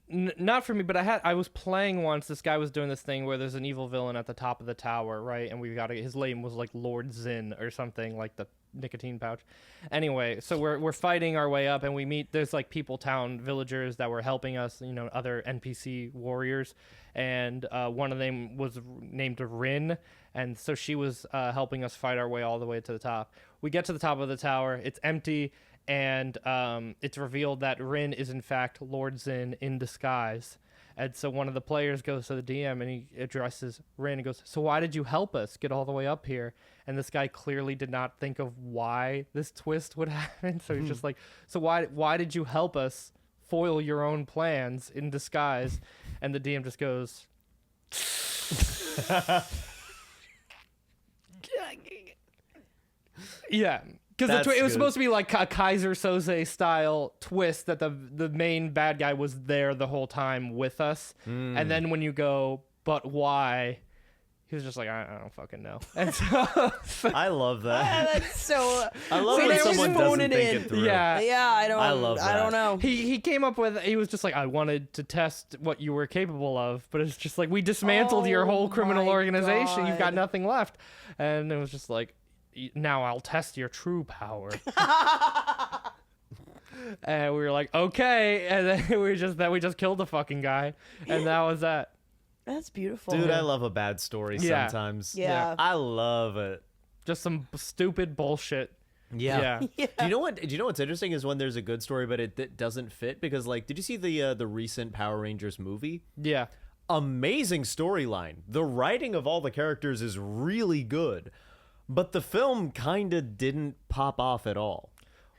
Not for me, but I was playing once. This guy was doing this thing where there's an evil villain at the top of the tower, right? And his name was like Lord Zin or something, like the nicotine pouch. Anyway, so we're fighting our way up, and we meet, there's like people town villagers that were helping us, other NPC warriors, and one of them was named Rin, and so she was helping us fight our way all the way to the top. We get to the top of the tower, it's empty, and it's revealed that Rin is in fact Lord Zin in disguise. And so one of the players goes to the DM and he addresses Rin and goes, so why did you help us get all the way up here? And this guy clearly did not think of why this twist would happen. So he's just like, so why did you help us foil your own plans in disguise? And the DM just goes, yeah. Because That's it was good. supposed to be like a Kaiser Soze style twist that the main bad guy was there the whole time with us. And then when you go, but why? He was just like, I don't fucking know. And so I love that. That's so. I love So when they just someone phone doesn't it think in. it through. yeah. Yeah, I don't. I love I don't that. know. He came up with, he was just like, I wanted to test what you were capable of, but it's just like, we dismantled your Oh whole criminal my organization. You've got God. nothing left. And it was just like, now I'll test your true power. And we were like, okay. And then we just killed the fucking guy. And that was that. That's beautiful. Dude, I love a bad story Yeah. sometimes. Yeah. I love it. Just some stupid bullshit. Yeah. Yeah. Do you know what's interesting is when there's a good story but it doesn't fit, because like, did you see the recent Power Rangers movie? Yeah. Amazing storyline. The writing of all the characters is really good. But the film kind of didn't pop off at all.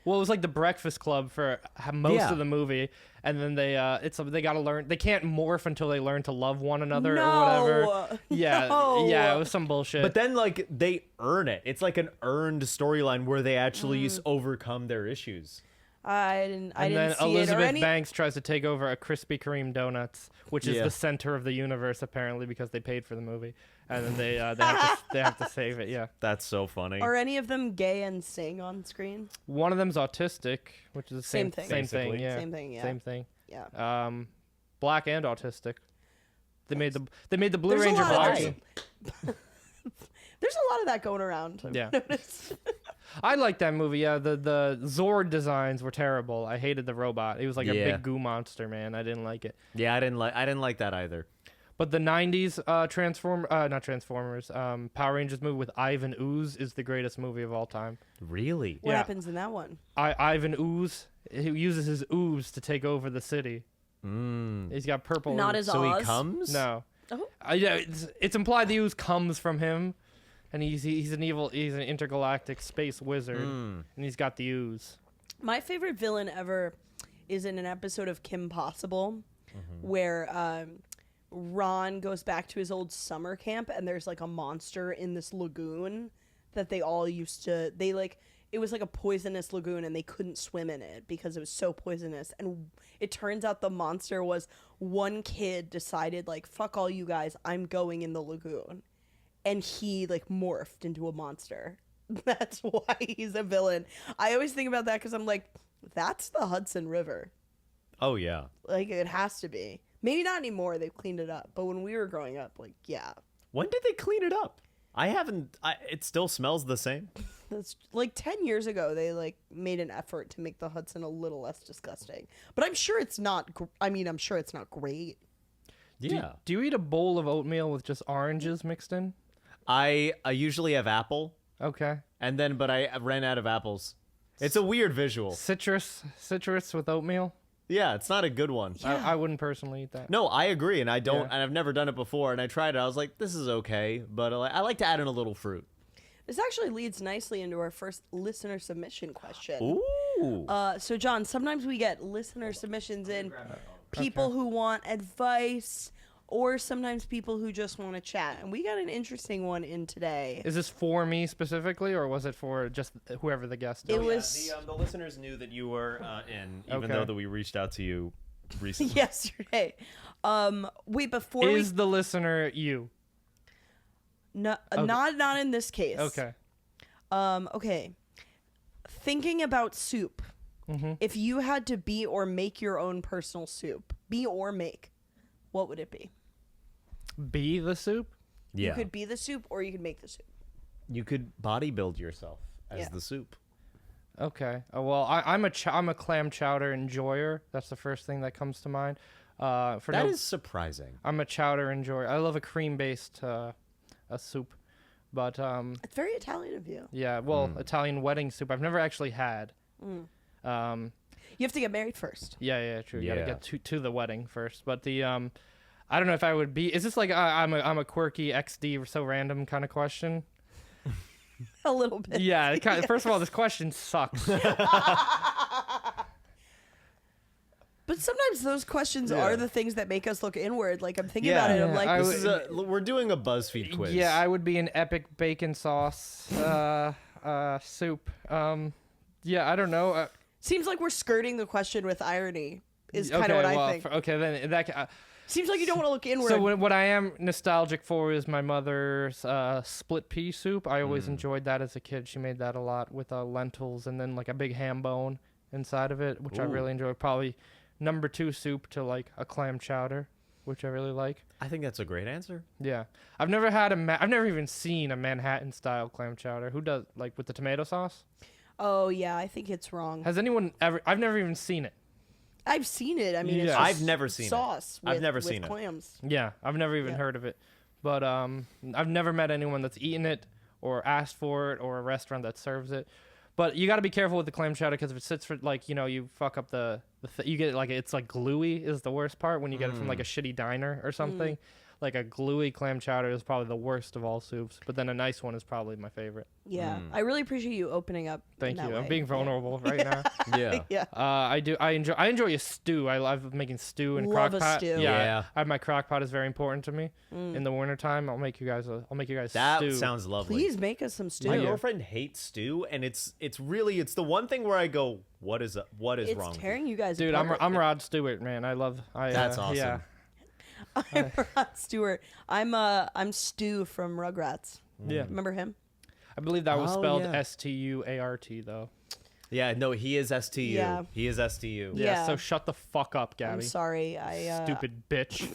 Well, it was like the Breakfast Club for most Yeah. of the movie, and then they got to learn. They can't morph until they learn to love one another No. or whatever. Yeah, No. yeah, it was some bullshit. But then, like, they earn it. It's like an earned storyline where they actually overcome their issues. I didn't and then see it or Elizabeth any. Banks tries to take over a Krispy Kreme donuts, which is Yeah. the center of the universe apparently because they paid for the movie, and then they have to save it. Yeah, That's so funny. Are any of them gay and sing on screen? one of them's autistic, which is the Same thing. Same thing. Basically. Yeah. Same thing, yeah. Same thing. Yeah. Black and autistic. They made the Blue There's a Ranger lot black. of There's a lot of that going around. I've Yeah. noticed. I like that movie. Yeah, the Zord designs were terrible. I hated the robot. He was like a Yeah. big goo monster, man. I didn't like it. Yeah, I didn't like that either. But the '90s not Transformers, Power Rangers movie with Ivan Ooze is the greatest movie of all time. Really? What Yeah. happens in that one? Ivan Ooze, he uses his ooze to take over the city. He's got purple. Not ooze. as So Oz? he comes? No. Oh. Yeah, it's implied the ooze comes from him, and he's an intergalactic space wizard, and he's got the ooze. My favorite villain ever is in an episode of Kim Possible where Ron goes back to his old summer camp and there's like a monster in this lagoon that they all used to it was like a poisonous lagoon and they couldn't swim in it because it was so poisonous, and it turns out the monster was one kid decided like fuck all you guys, I'm going in the lagoon, and he like morphed into a monster. That's why he's a villain. I always think about that because I'm like, that's the Hudson River. Oh yeah. Like, it has to be. Maybe not anymore. They've cleaned it up. But when we were growing up, like, yeah. When did they clean it up? It still smells the same. That's like 10 years ago, they like made an effort to make the Hudson a little less disgusting. But I'm sure it's not, I'm sure it's not great. Yeah. Do you eat a bowl of oatmeal with just oranges mixed in? I usually have apple, Okay. but I ran out of apples. It's a weird visual. Citrus with oatmeal? Yeah, it's not a good one. I wouldn't personally eat that. No, I agree, and I don't, Yeah. and I've never done it before, and I tried it. I was like, this is okay, but I like to add in a little fruit. This actually leads nicely into our first listener submission question. Ooh. So, John, sometimes we get listener submissions in, people who want advice, or sometimes people who just want to chat. And we got an interesting one in today. Is this for me specifically, or was it for just whoever the guest is? It was The listeners knew that you were in, even Okay. though that we reached out to you recently. yesterday. Wait, before Is the listener you? not in this case. Okay. Okay. Thinking about soup. Mm-hmm. If you had to be or make your own personal soup, what would it be? Be the soup? Yeah. You could be the soup or you could make the soup. You could bodybuild yourself as Yeah. the soup. Okay. Well, I'm a clam chowder enjoyer. That's the first thing that comes to mind. That is surprising. I'm a chowder enjoyer. I love a cream-based a soup, but It's very Italian of you. yeah. Well, Italian wedding soup I've never actually had. You have to get married first. Yeah, true. You Yeah. gotta get to the wedding first. But the I don't know if I would be. Is this like I'm a quirky XD so random kind of question? A little bit. Yeah. First of all, this question sucks. But sometimes those questions Yeah. are the things that make us look inward. Like, I'm thinking Yeah. about it. I'm Yeah, like, I This is we're doing a BuzzFeed quiz. Yeah, I would be an epic bacon sauce soup. Yeah, I don't know. seems like we're skirting the question with irony, is kind of what I think. Okay, then that. Seems like you don't want to look inward. So what I am nostalgic for is my mother's split pea soup. I always enjoyed that as a kid. She made that a lot with lentils and then like a big ham bone inside of it, which I Ooh. really enjoy. Probably number 2 soup to like a clam chowder, which I really like. I think that's a great answer. Yeah, I've never had I've never even seen a Manhattan style clam chowder. Who does like with the tomato sauce? Oh, yeah, I think it's wrong. Has anyone ever? I've never even seen it. I've seen it. I mean, it's Yeah. just I've never seen it. sauce I've with- never with seen it. clams. Yeah, I've never even Yeah. heard of it. But I've never met anyone that's eaten it or asked for it or a restaurant that serves it. But you got to be careful with the clam chowder because if it sits for like, you fuck up you get it like it's like gluey is the worst part when you get it from like a shitty diner or something. like a gluey clam chowder is probably the worst of all soups. But then a nice one is probably my favorite. Yeah, I really appreciate you opening up. Thank in you. that I'm way. being vulnerable right now. Yeah. Yeah. I do. I enjoy a stew. I love making stew and Love a crock pot. stew. Yeah. My crock pot is very important to me. In the wintertime, I'll make you guys That stew. sounds lovely. Please make us some stew. My girlfriend hates stew, and it's the one thing where I go, what is It's wrong? with tearing you guys Dude, apart. I'm Rod Stewart, man. That's awesome. Yeah. I'm Rod Stewart. I'm Stu from Rugrats. Yeah. Remember him? I believe that was Oh, spelled yeah. Stuart though. Yeah, no, he is STU. Yeah. He is STU. Yeah. So shut the fuck up, Gabby. I'm sorry. I Stupid bitch.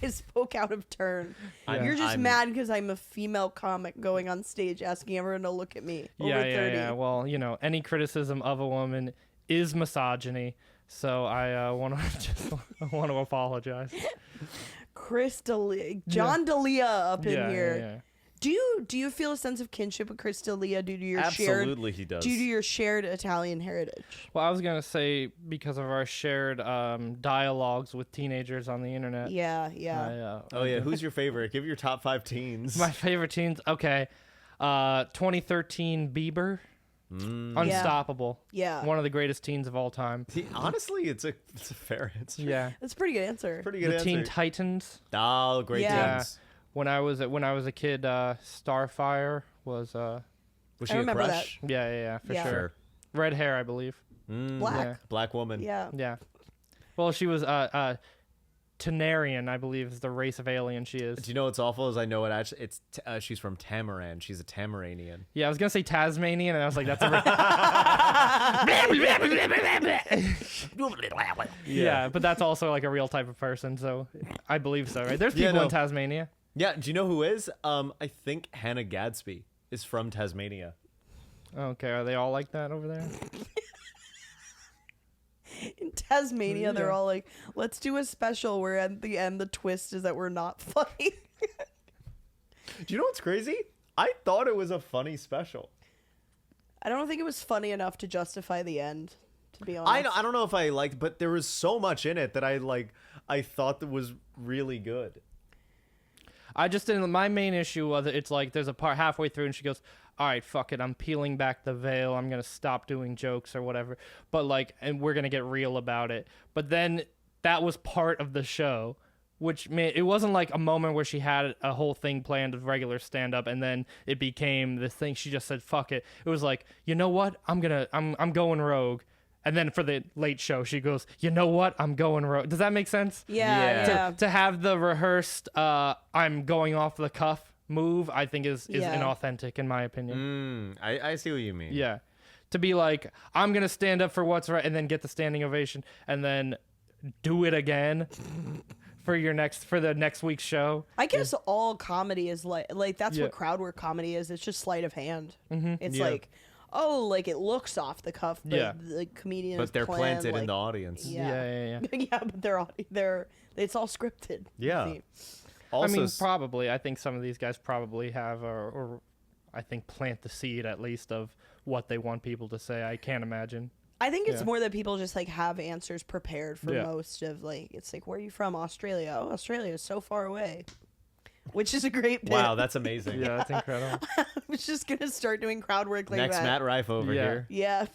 I spoke out of turn. Yeah. You're just I'm- mad because I'm a female comic going on stage asking everyone to look at me over Yeah, 30. yeah. Well, any criticism of a woman is misogyny. So I want to apologize. Chris D'Elia, John D'Elia up in Yeah, here. yeah. Do you feel a sense of kinship with Chris D'Elia due to your Absolutely, he does. due to your shared Italian heritage? Well, I was gonna say because of our shared dialogues with teenagers on the internet. Yeah, yeah. Oh yeah, who's your favorite? Give your top 5 teens. My favorite teens. Okay, 2013 Bieber, Unstoppable. Yeah. One of the greatest teens of all time. Honestly, it's a fair answer. Yeah. That's a pretty good answer. Pretty good The answer. Teen Titans. Oh, great Yeah. teens. When I was a kid, Starfire was Was I she a remember crush? yeah, for Yeah. sure. Sure. Red hair, I believe. Black. Yeah. Black woman. Yeah. Yeah. Well, she was Tenarian, I believe, is the race of alien she is. Do you know what's awful? Is I know it actually. It's she's from Tamaran. She's a Tamaranian. Yeah, I was gonna say Tasmanian, and I was like, that's a. Yeah, but that's also like a real type of person, so I believe so, right? There's Yeah, people no. in Tasmania. Yeah. Do you know who is? I think Hannah Gadsby is from Tasmania. Okay, are they all like that over there? In Tasmania, they're Yeah. all like, "Let's do a special where at the end the twist is that we're not funny." Do you know what's crazy? I thought it was a funny special. I don't think it was funny enough to justify the end. To be honest, I don't know if I liked, but there was so much in it that I thought that was really good. I just didn't. My main issue was it's like there's a part halfway through, and she goes, "All right, fuck it, I'm peeling back the veil. I'm gonna stop doing jokes or whatever." But like, and we're gonna get real about it. But then that was part of the show, which it wasn't like a moment where she had a whole thing planned of regular stand up, and then it became this thing. She just said, "Fuck it." It was like, you know what? I'm going rogue. And then for the late show, she goes, "You know what? I'm going rogue." Does that make sense? Yeah, yeah. To have the rehearsed I'm going off the cuff move, I think is Yeah. inauthentic in my opinion. I see what you mean. Yeah. To be like, I'm going to stand up for what's right and then get the standing ovation and then do it again for the next week's show. I guess all comedy is like that's Yeah. what crowd work comedy is. It's just sleight of hand. It's Yeah. like, oh, like it looks off the cuff, but Yeah. the comedian But is they're planned, planted in like- the audience. Yeah. Yeah. yeah, but they're it's all scripted. Yeah. See? Also, I mean, probably. I think some of these guys probably have, or I think plant the seed at least of what they want people to say. I can't imagine. I think it's Yeah. more that people just like have answers prepared for Yeah. most of like it's like, where are you from? Australia. Oh, Australia is so far away. Which is a great bit. wow, that's amazing. Yeah, that's incredible. I was just gonna start doing crowd work like Next that. Matt Rife over Yeah. here. Yeah.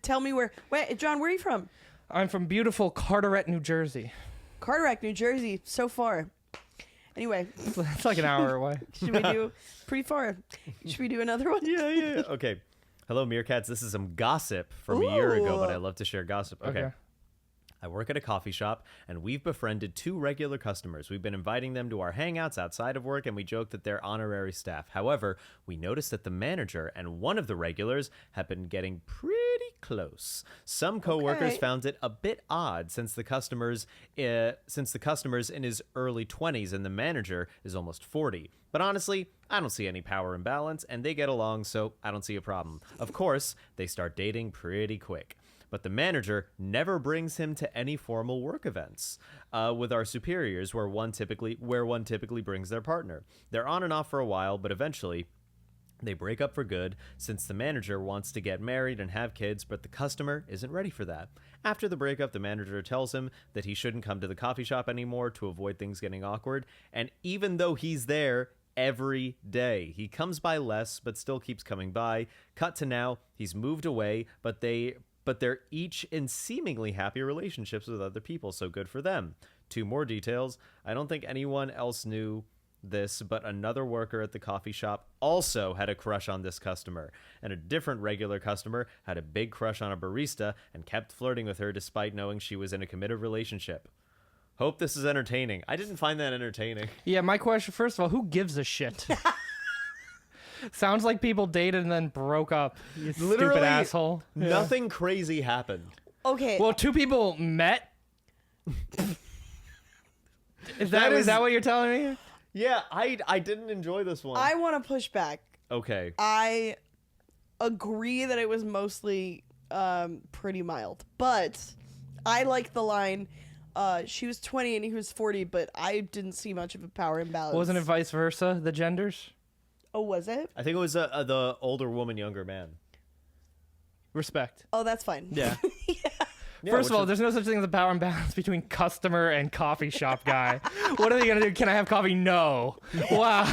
Tell me where. Wait, John, where are you from? I'm from beautiful Carteret, New Jersey. Carteret, New Jersey. So far. Anyway, It's like an hour away. should we do pretty far? Should we do another one? Yeah. Okay. Hello, Meerkats. This is some gossip from a year ago, but Ooh. I love to share gossip. Okay. I work at a coffee shop, and we've befriended 2 regular customers. We've been inviting them to our hangouts outside of work, and we joke that they're honorary staff. However, we noticed that the manager and one of the regulars have been getting pretty close. Some coworkers Okay. found it a bit odd since the customer's in his early 20s and the manager is almost 40. But honestly, I don't see any power imbalance, and they get along, so I don't see a problem. Of course, they start dating pretty quick. But the manager never brings him to any formal work events with our superiors where one typically brings their partner. They're on and off for a while, but eventually They break up for good since the manager wants to get married and have kids, but the customer isn't ready for that. After the breakup, the manager tells him that he shouldn't come to the coffee shop anymore to avoid things getting awkward. And even though he's there every day, he comes by less, but still keeps coming by. Cut to now, he's moved away, but they're each in seemingly happy relationships with other people, so good for them. 2 more details. I don't think anyone else knew this, but another worker at the coffee shop also had a crush on this customer, and a different regular customer had a big crush on a barista and kept flirting with her despite knowing she was in a committed relationship. Hope this is entertaining. I didn't find that entertaining. Yeah, my question, first of all, who gives a shit? Sounds like people dated and then broke up. You stupid asshole. Nothing crazy happened. Okay. Well, 2 people met. Is that what you're telling me? Yeah, I didn't enjoy this one. I want to push back. Okay. I agree that it was mostly pretty mild, but I like the line, she was 20 and he was 40, but I didn't see much of a power imbalance. Wasn't it vice versa, the genders? Oh, was it? I think it was the older woman, younger man. Respect. Oh, that's fine. Yeah. Yeah, First of all, there's no such thing as a power imbalance between customer and coffee shop guy. What are they going to do? Can I have coffee? No. Wow.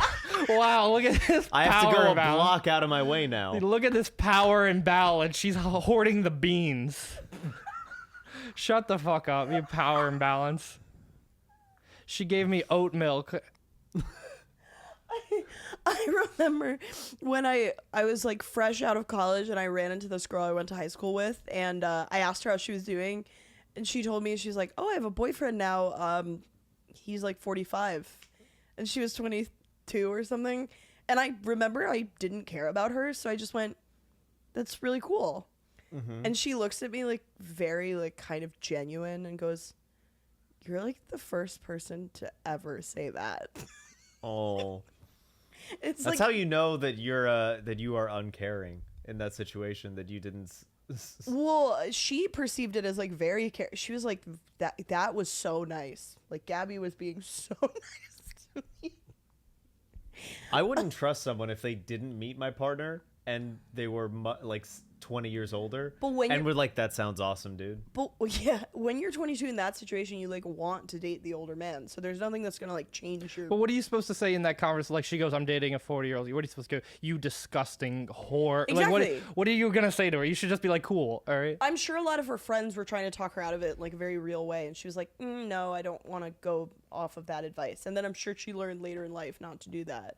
Wow, look at this I have to power go a imbalance. block out of my way now. Look at this power imbalance. She's hoarding the beans. Shut the fuck up, you power imbalance. She gave me oat milk. I remember when I was like fresh out of college and I ran into this girl I went to high school with, and I asked her how she was doing, and she told me, she's like, oh, I have a boyfriend now. He's like 45, and she was 22 or something. And I remember I didn't care about her, so I just went, that's really cool. Mm-hmm. And she looks at me like very like kind of genuine and goes, you're like the first person to ever say that. Oh. It's That's like, how you know that you are uncaring in that situation, that you didn't. Well, she perceived it as like very she was like, that was so nice. Like Gabby was being so nice to me. I wouldn't trust someone if they didn't meet my partner and they were like 20 years older. But when and we're like, that sounds awesome, dude. But yeah, when you're 22 in that situation, you like want to date the older man. So there's nothing that's gonna like change your. But what are you supposed to say in that conversation? Like she goes, "I'm dating a 40-year-old." What are you supposed to go? You disgusting whore. Exactly. Like what are you gonna say to her? You should just be like, "Cool, all right." I'm sure a lot of her friends were trying to talk her out of it in like a very real way, and she was like, "No, I don't want to go off of that advice." And then I'm sure she learned later in life not to do that.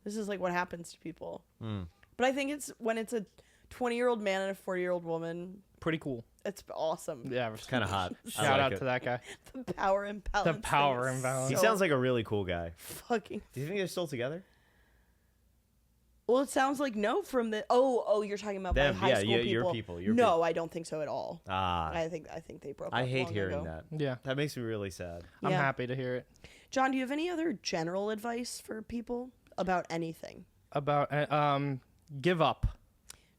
This is like what happens to people. But I think it's when it's a 20-year-old man and a 40-year-old woman. Pretty cool. It's awesome. Yeah, It's kind of hot. Shout out to that guy. The power imbalance. The power thing is imbalance. He so sounds like a really cool guy. fucking. Do you think they're still together? Well, it sounds like no from the. Oh, you're talking about Them, my high yeah, school your people. people, your no, people. I don't think so at all. I think they broke up. I hate long hearing ago. that. Yeah, That makes me really sad. I'm Yeah. happy to hear it. John, do you have any other general advice for people about anything? About give up.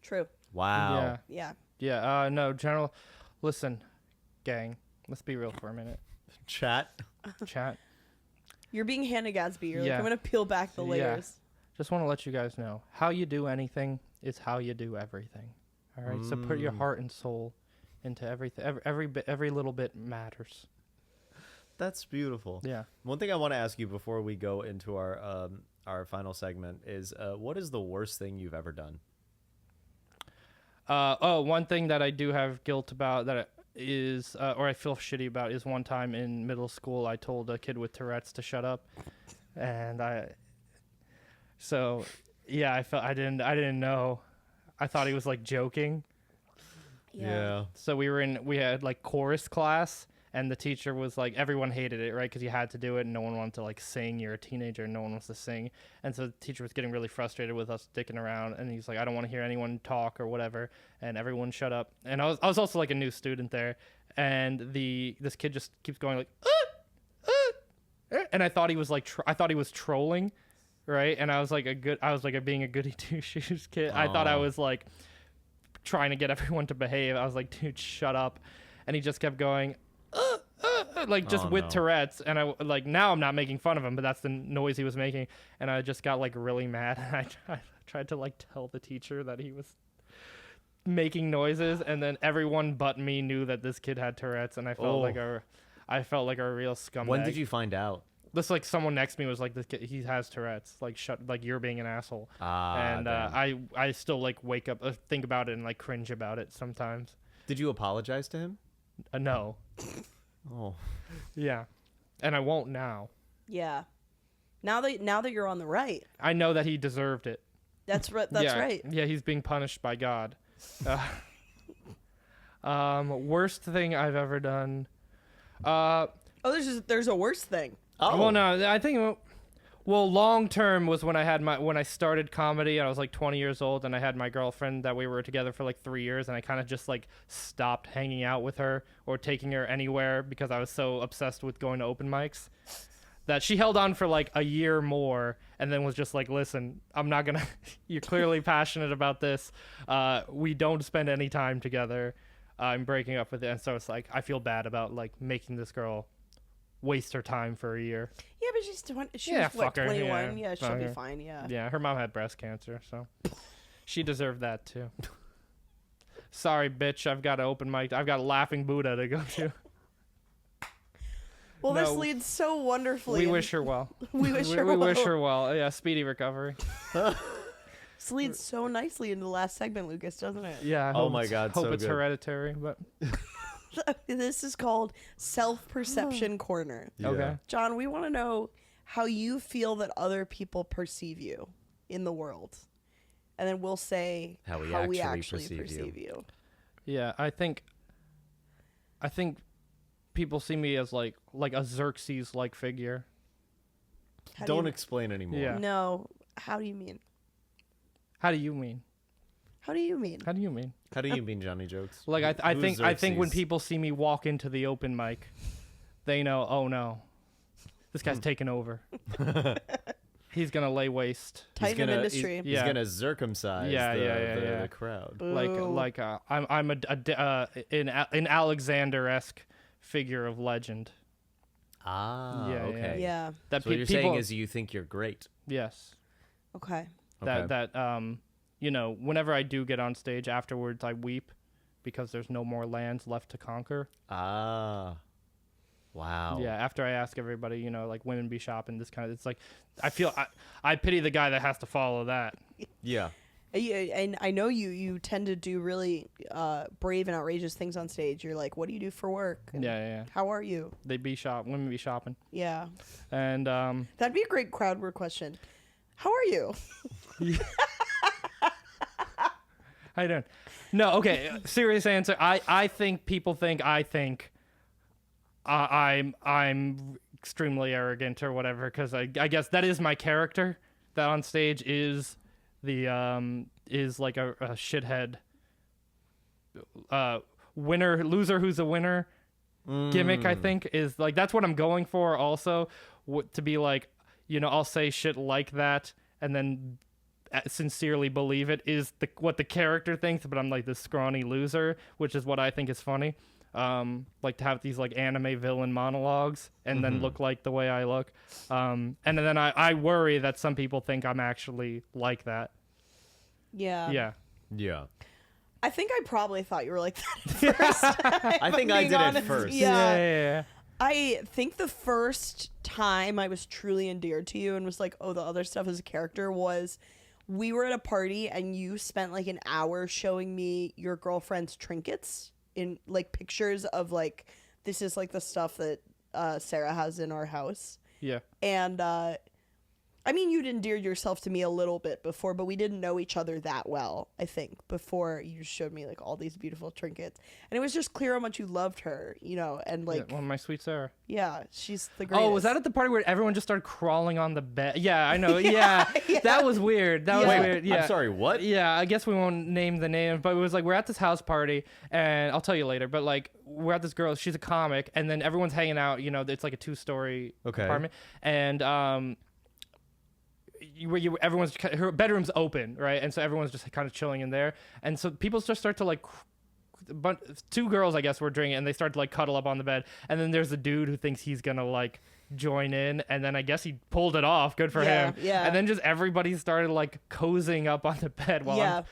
True. Wow. Yeah. Yeah. No, general. Listen, gang. Let's be real for a minute. Chat. Chat. You're being Hannah Gadsby. You're Yeah. like, I'm gonna peel back the layers. Just want to let you guys know how you do anything is how you do everything. All right. So put your heart and soul into everything. Every little bit matters. That's beautiful. Yeah. One thing I want to ask you before we go into our final segment is, what is the worst thing you've ever done? One thing that I do have guilt about that is, or I feel shitty about, is one time in middle school I told a kid with Tourette's to shut up, and I didn't know. I thought he was like joking. So we had like chorus class, and the teacher was like, everyone hated it, right? Because you had to do it, and no one wanted to like sing. You're a teenager, and no one wants to sing. And so the teacher was getting really frustrated with us dicking around, and he's like, I don't want to hear anyone talk or whatever. And everyone shut up. And I was also like a new student there, and this kid just keeps going like, and I thought he was like, I thought he was trolling, right? And I was like being a goody two shoes kid. I thought I was like trying to get everyone to behave. I was like, dude, shut up. And he just kept going. Like just with Tourette's, and I like now I'm not making fun of him, but that's the noise he was making, and I just got like really mad. And tried to like tell the teacher that he was making noises, and then everyone but me knew that this kid had Tourette's, and I felt like a real scumbag. When did you find out? This like someone next to me was like, "This kid, he has Tourette's. Like, you're being an asshole." And I still like wake up, think about it, and like cringe about it sometimes. Did you apologize to him? No. Oh. Yeah, and I won't now. Yeah. Now that you're on the right. I know that he deserved it. That's right. Yeah, he's being punished by God. Worst thing I've ever done. There's a worse thing. Oh. Well, no, I think. Well, long term was when I started comedy. I was like 20 years old, and I had my girlfriend that we were together for like 3 years, and I kind of just like stopped hanging out with her or taking her anywhere because I was so obsessed with going to open mics that she held on for like a year more, and then was just like, "Listen, I'm not gonna. You're clearly passionate about this. We don't spend any time together. I'm breaking up with it." And so it's like I feel bad about like making this girl waste her time for a year. Yeah, but she's fuck her. 21. Yeah, Yeah, she'll fuck be her. fine. Yeah. Yeah, her mom had breast cancer, so she deserved that too. Sorry, bitch. I've got an open mic. I've got Laughing Buddha to go to. Well, No, this leads so wonderfully. We wish her well. We wish her we well. wish her well. Yeah, speedy recovery. This leads so nicely into the last segment, Lucas, doesn't it? Yeah. I Oh hope my it's- God, Hope so it's good. hereditary, but This is called Self-Perception Corner. Yeah. okay. John, we want to know how you feel that other people perceive you in the world. And then we'll say How we we actually perceive perceive you. Yeah, I think people see me as like a Xerxes-like figure. How Don't do explain anymore. Yeah. No. How do you mean? How do you mean? How do you mean? How do you mean? How do you mean, Johnny Jokes? Like I Who's think when Xerxes? people see me walk into the open mic, they know, oh no, this guy's taking over. He's gonna lay waste. Titan industry. He's Yeah. gonna circumcise Yeah. the crowd. Like I'm an Alexander-esque figure of legend. Ah, Yeah, okay. Yeah. That So what you're people, saying is you think you're great. yes. Okay. Okay. That you know, whenever I do get on stage afterwards, I weep because there's no more lands left to conquer. Ah. Wow. Yeah, after I ask everybody, you know, like women be shopping, this kind of, it's like, I pity the guy that has to follow that. Yeah. And I know you tend to do really brave and outrageous things on stage. You're like, what do you do for work? And Yeah. How are you? Women be shopping. Yeah. And, That'd be a great crowd work question. How are you? how you doing? No, okay, serious answer. I think people think I'm extremely arrogant or whatever, because I guess that is my character. That on stage is is like a shithead loser who's a winner gimmick. I think is like that's what I'm going for. Also, to be like, you know, I'll say shit like that and then sincerely believe it is what the character thinks, but I'm like this scrawny loser, which is what I think is funny. Like to have these like anime villain monologues and then look like the way I look. And then I worry that some people think I'm actually like that. Yeah. Yeah. Yeah. I think I probably thought you were like that at first. I think I did at first. Yeah. I think the first time I was truly endeared to you and was like, oh, the other stuff as a character was we were at a party and you spent like an hour showing me your girlfriend's trinkets in like pictures of like, this is like the stuff that Sarah has in our house. Yeah. And I mean, you'd endeared yourself to me a little bit before, but we didn't know each other that well, I think, before you showed me like all these beautiful trinkets. And it was just clear how much you loved her, you know, and like, Well, my sweet Sarah. yeah, she's the greatest. Oh, was that at the party where everyone just started crawling on the bed? Yeah, I know. Yeah. That was weird. That was weird. Yeah. I'm sorry, what? Yeah, I guess we won't name the name, but it was like we're at this house party, and I'll tell you later. But like we're at this girl, she's a comic, and then everyone's hanging out. You know, it's like a 2-story apartment, and everyone's her bedroom's open, right? And so everyone's just kind of chilling in there, and so people just start to like. But 2 girls, I guess, were drinking, and they start to like cuddle up on the bed, and then there's a dude who thinks he's gonna like join in, and then I guess he pulled it off. Good for Yeah, him. yeah. And then just everybody started like cozying up on the bed while Yeah.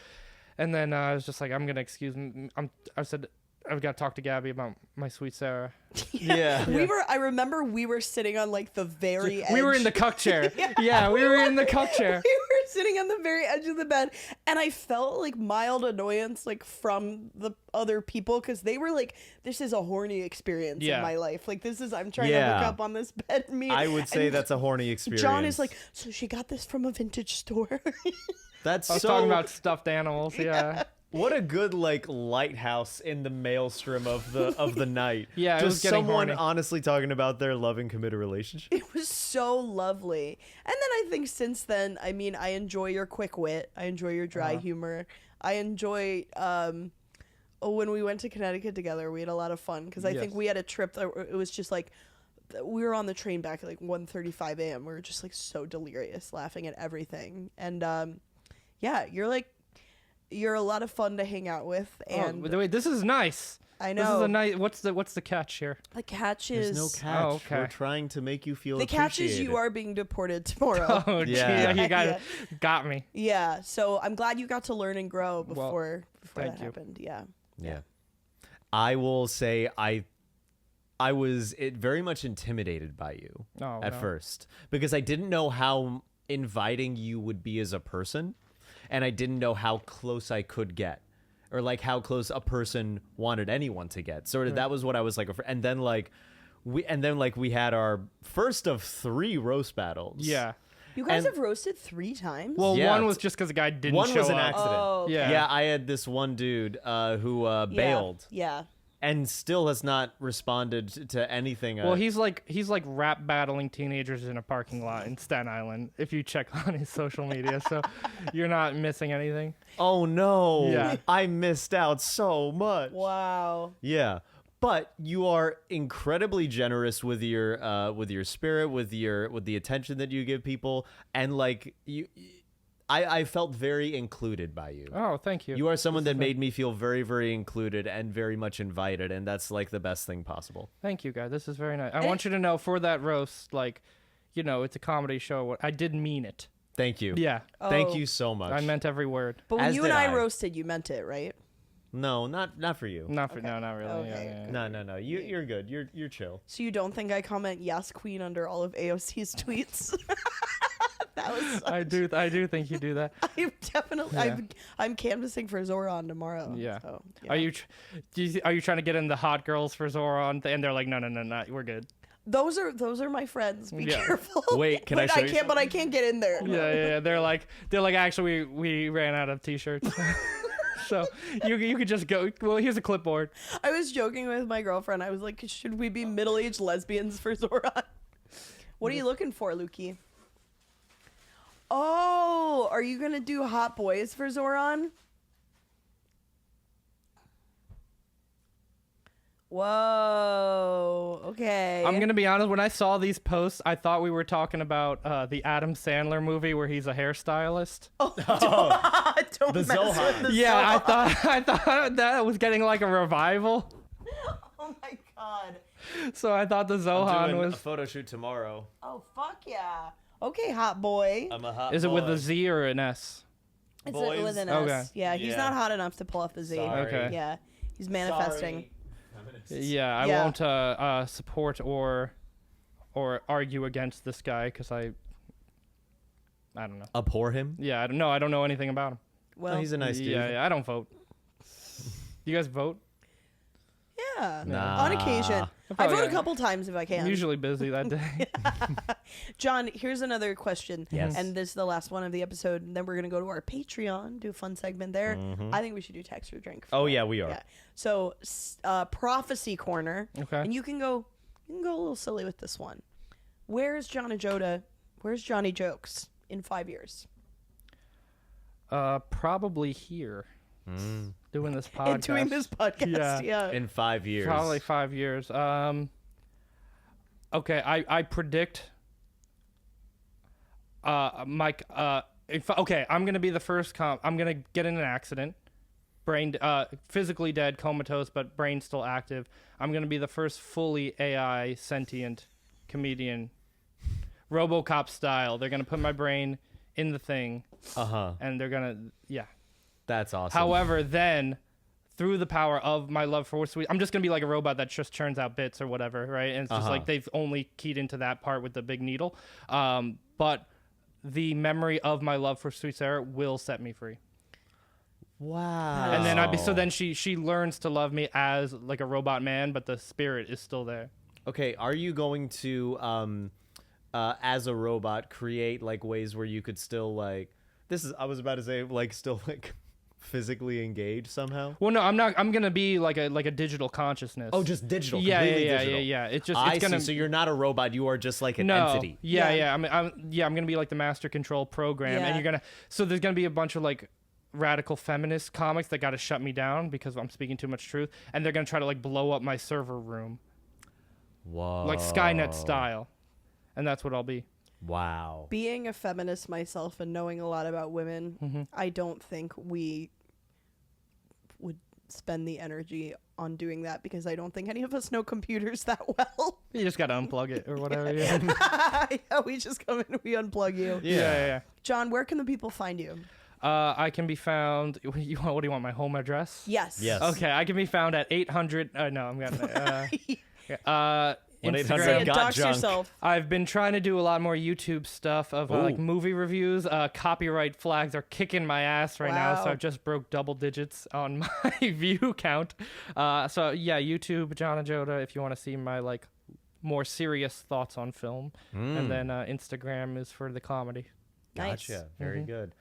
and then I was just like, I'm gonna excuse me. I said I've got to talk to Gabby about my sweet Sarah. Yeah. I remember we were sitting on like the very edge. We were in the cuck chair. Yeah, we were in the cuck chair. We were sitting on the very edge of the bed, and I felt like mild annoyance like from the other people because they were like, "This is a horny experience in my life. Like I'm trying to hook up on this bed." I would say and that's a horny experience. John is like, "So she got this from a vintage store." That's I was so. talking about stuffed animals. Yeah. What a good like lighthouse in the maelstrom of the night. Yeah, it just was getting someone horny. honestly talking about their love and committed relationship. It was so lovely. And then I think since then, I mean, I enjoy your quick wit. I enjoy your dry humor. I enjoy when we went to Connecticut together, we had a lot of fun because I think we had a trip that it was just like we were on the train back at like 1:35 a.m. We were just like so delirious, laughing at everything. And yeah, you're a lot of fun to hang out with. And wait, this is nice. I know. This is a nice. What's the catch here? the catch There's is no catch. Oh, okay. We're trying to make you feel the catch is appreciated. you are being deported tomorrow. Oh, Yeah. gee, you Yeah. got me. Yeah, so I'm glad you got to learn and grow before thank that you. happened. Yeah. Yeah. I will say I was very much intimidated by you Oh, at no. first because I didn't know how inviting you would be as a person, and I didn't know how close I could get, or like how close a person wanted anyone to get. Sort of that was what I was like. And then we had our first of 3 roast battles. Yeah. You guys And- have roasted 3 times? Well, Yeah, one was just because the guy didn't one show was an up. accident. Oh, okay. Yeah. Yeah, I had this one dude who bailed Yeah. and still has not responded to anything. Well, he's like rap battling teenagers in a parking lot in Staten Island. If you check on his social media, so you're not missing anything. oh no, Yeah. I missed out so much. Wow. Yeah, but you are incredibly generous with your spirit, with the attention that you give people, and like you. I felt very included by you. Oh, thank you. You are someone that made me feel very, very included and very much invited, and that's like the best thing possible. Thank you, guys. This is very nice. I want you to know for that roast, like, it's a comedy show. I did mean it. Thank you. Yeah, Thank Oh. you so much. I meant every word. But when As you and did I I. roasted, you meant it, right? no, not for you. Not for no, not really. Okay, Yeah. No. You're good. You're chill. So you don't think I comment yes queen under all of AOC's tweets? That was I do think you do that. I'm definitely Yeah. I'm canvassing for Zoran tomorrow. Yeah. So, Are you are you trying to get in the hot girls for Zoran? And they're like, no, we're good. Those are my friends. Be Yeah. careful. Wait, can I But show you But I can't get in there. Yeah. They're like actually we ran out of t-shirts. So you could just go. Well, here's a clipboard. I was joking with my girlfriend. I was like, should we be middle-aged lesbians for Zoran? What are you looking for, Lukey? Oh, are you going to do hot boys for Zoran? Whoa. Okay. I'm gonna be honest. When I saw these posts, I thought we were talking about the Adam Sandler movie where he's a hairstylist. Don't The mess Zohan. with the Yeah, Zohan. I thought that was getting like a revival. Oh my god. So I thought the I'm Zohan doing was. a photo shoot tomorrow. Oh fuck yeah. Okay, hot boy. I'm a hot Is it with boy. a Z or an S? It's boys. with an Okay. S. Yeah, he's Yeah. not hot enough to pull off the Z. Sorry. Okay. Yeah, he's manifesting. Sorry. Yeah, I Yeah. won't support or argue against this guy because I don't know. Abhor him? Yeah, I don't know. I don't know anything about him. Well, Oh, he's a nice dude. Yeah, I don't vote. You guys vote? yeah. Nah. On occasion. I Probably vote a not. couple times if I can. I'm usually busy that day. John, here's another question. Yes. And this is the last one of the episode. And then we're going to go to our Patreon, do a fun segment there. I think we should do text or drink. Oh, for yeah, that. we are. So, prophecy corner. Okay. And you can go a little silly with this one. Where's John Ajodah? Where's Johnny Jokes in 5 years? Probably here. Doing this podcast. And doing this podcast. Yeah. In 5 years. Probably 5 years. Okay, I predict. Mike. I'm gonna be the first. I'm gonna get in an accident. Brain, physically dead, comatose, but brain still active. I'm gonna be the first fully AI sentient comedian, RoboCop style. They're gonna put my brain in the thing, and they're gonna That's awesome. However, then through the power of my love for sweet, I'm just gonna be like a robot that just churns out bits or whatever, right? And it's just like they've only keyed into that part with the big needle. But the memory of my love for Sweet Sarah will set me free. Wow. And then she learns to love me as like a robot man, but the spirit is still there. Okay, are you going to as a robot create like ways where you could still like I was about to say like still like physically engage somehow? Well, no, I'm not. I'm gonna be like a digital consciousness. Oh, just digital. Yeah, completely yeah, digital. yeah. It's just I it's gonna. see. So you're not a robot. You are just like an entity. Yeah. I'm gonna be like the master control program, and you're gonna. So there's gonna be a bunch of like radical feminist comics that got to shut me down because I'm speaking too much truth, and they're gonna try to like blow up my server room. Whoa. Like Skynet style, and that's what I'll be. Wow. Being a feminist myself and knowing a lot about women, I don't think we would spend the energy on doing that because I don't think any of us know computers that well. You just gotta unplug it or whatever. Yeah. Yeah, we just come in and we unplug you. Yeah. John, where can the people find you? I can be found. What do you want? My home address? Yes. Okay, I can be found at 800. No, I'm gonna. 1-800 Instagram. got Dox junk. yourself. I've been trying to do a lot more YouTube stuff of like movie reviews. Copyright flags are kicking my ass right now, so Wow. I just broke double digits on my view count. So yeah, YouTube, John Ajodah, if you want to see my like more serious thoughts on film, and then Instagram is for the comedy. Nice. Gotcha. Very good.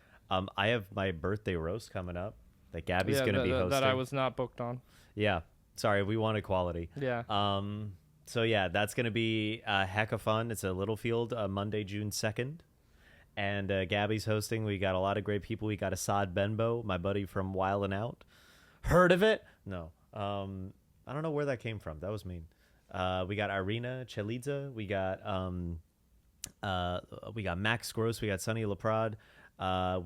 I have my birthday roast coming up that Gabby's going to be hosting. That I was not booked on. Yeah. Sorry, we wanted quality. Yeah. So yeah, that's going to be a heck of fun. It's a Littlefield, Monday, June 2nd. And Gabby's hosting. We got a lot of great people. We got Assad Benbow, my buddy from Wildin' Out. Heard of it? No. I don't know where that came from. That was mean. We got Irina Chelidze. We got Max Gross. We got Sonny Laprade.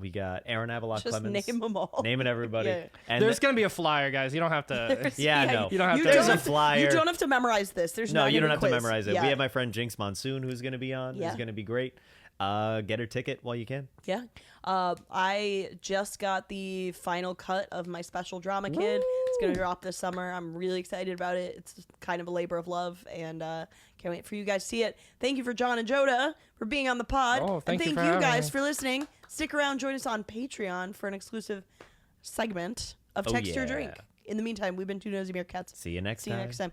We got Aaron Avila Just Clemens. name them all. Naming everybody. Yeah. And There's gonna be a flyer, guys. You don't have to. yeah, no. You don't have to. There's a flyer. You don't have to memorize this. There's No, not you even don't a have to quiz. memorize it. Yeah. We have my friend Jinx Monsoon who's going to be on. Yeah. Who's going to be great. Get her ticket while you can. Yeah. I just got the final cut of my special drama kid. It's going to drop this summer. I'm really excited about it. It's kind of a labor of love, and can't wait for you guys to see it. Thank you for John and Ajodah for being on the pod. Oh, thank you and for thank you having guys me. for listening. Stick around. Join us on Patreon for an exclusive segment of Text Your yeah. Drink. In the meantime, we've been two Nosy Meerkats. See you next time. See you next time.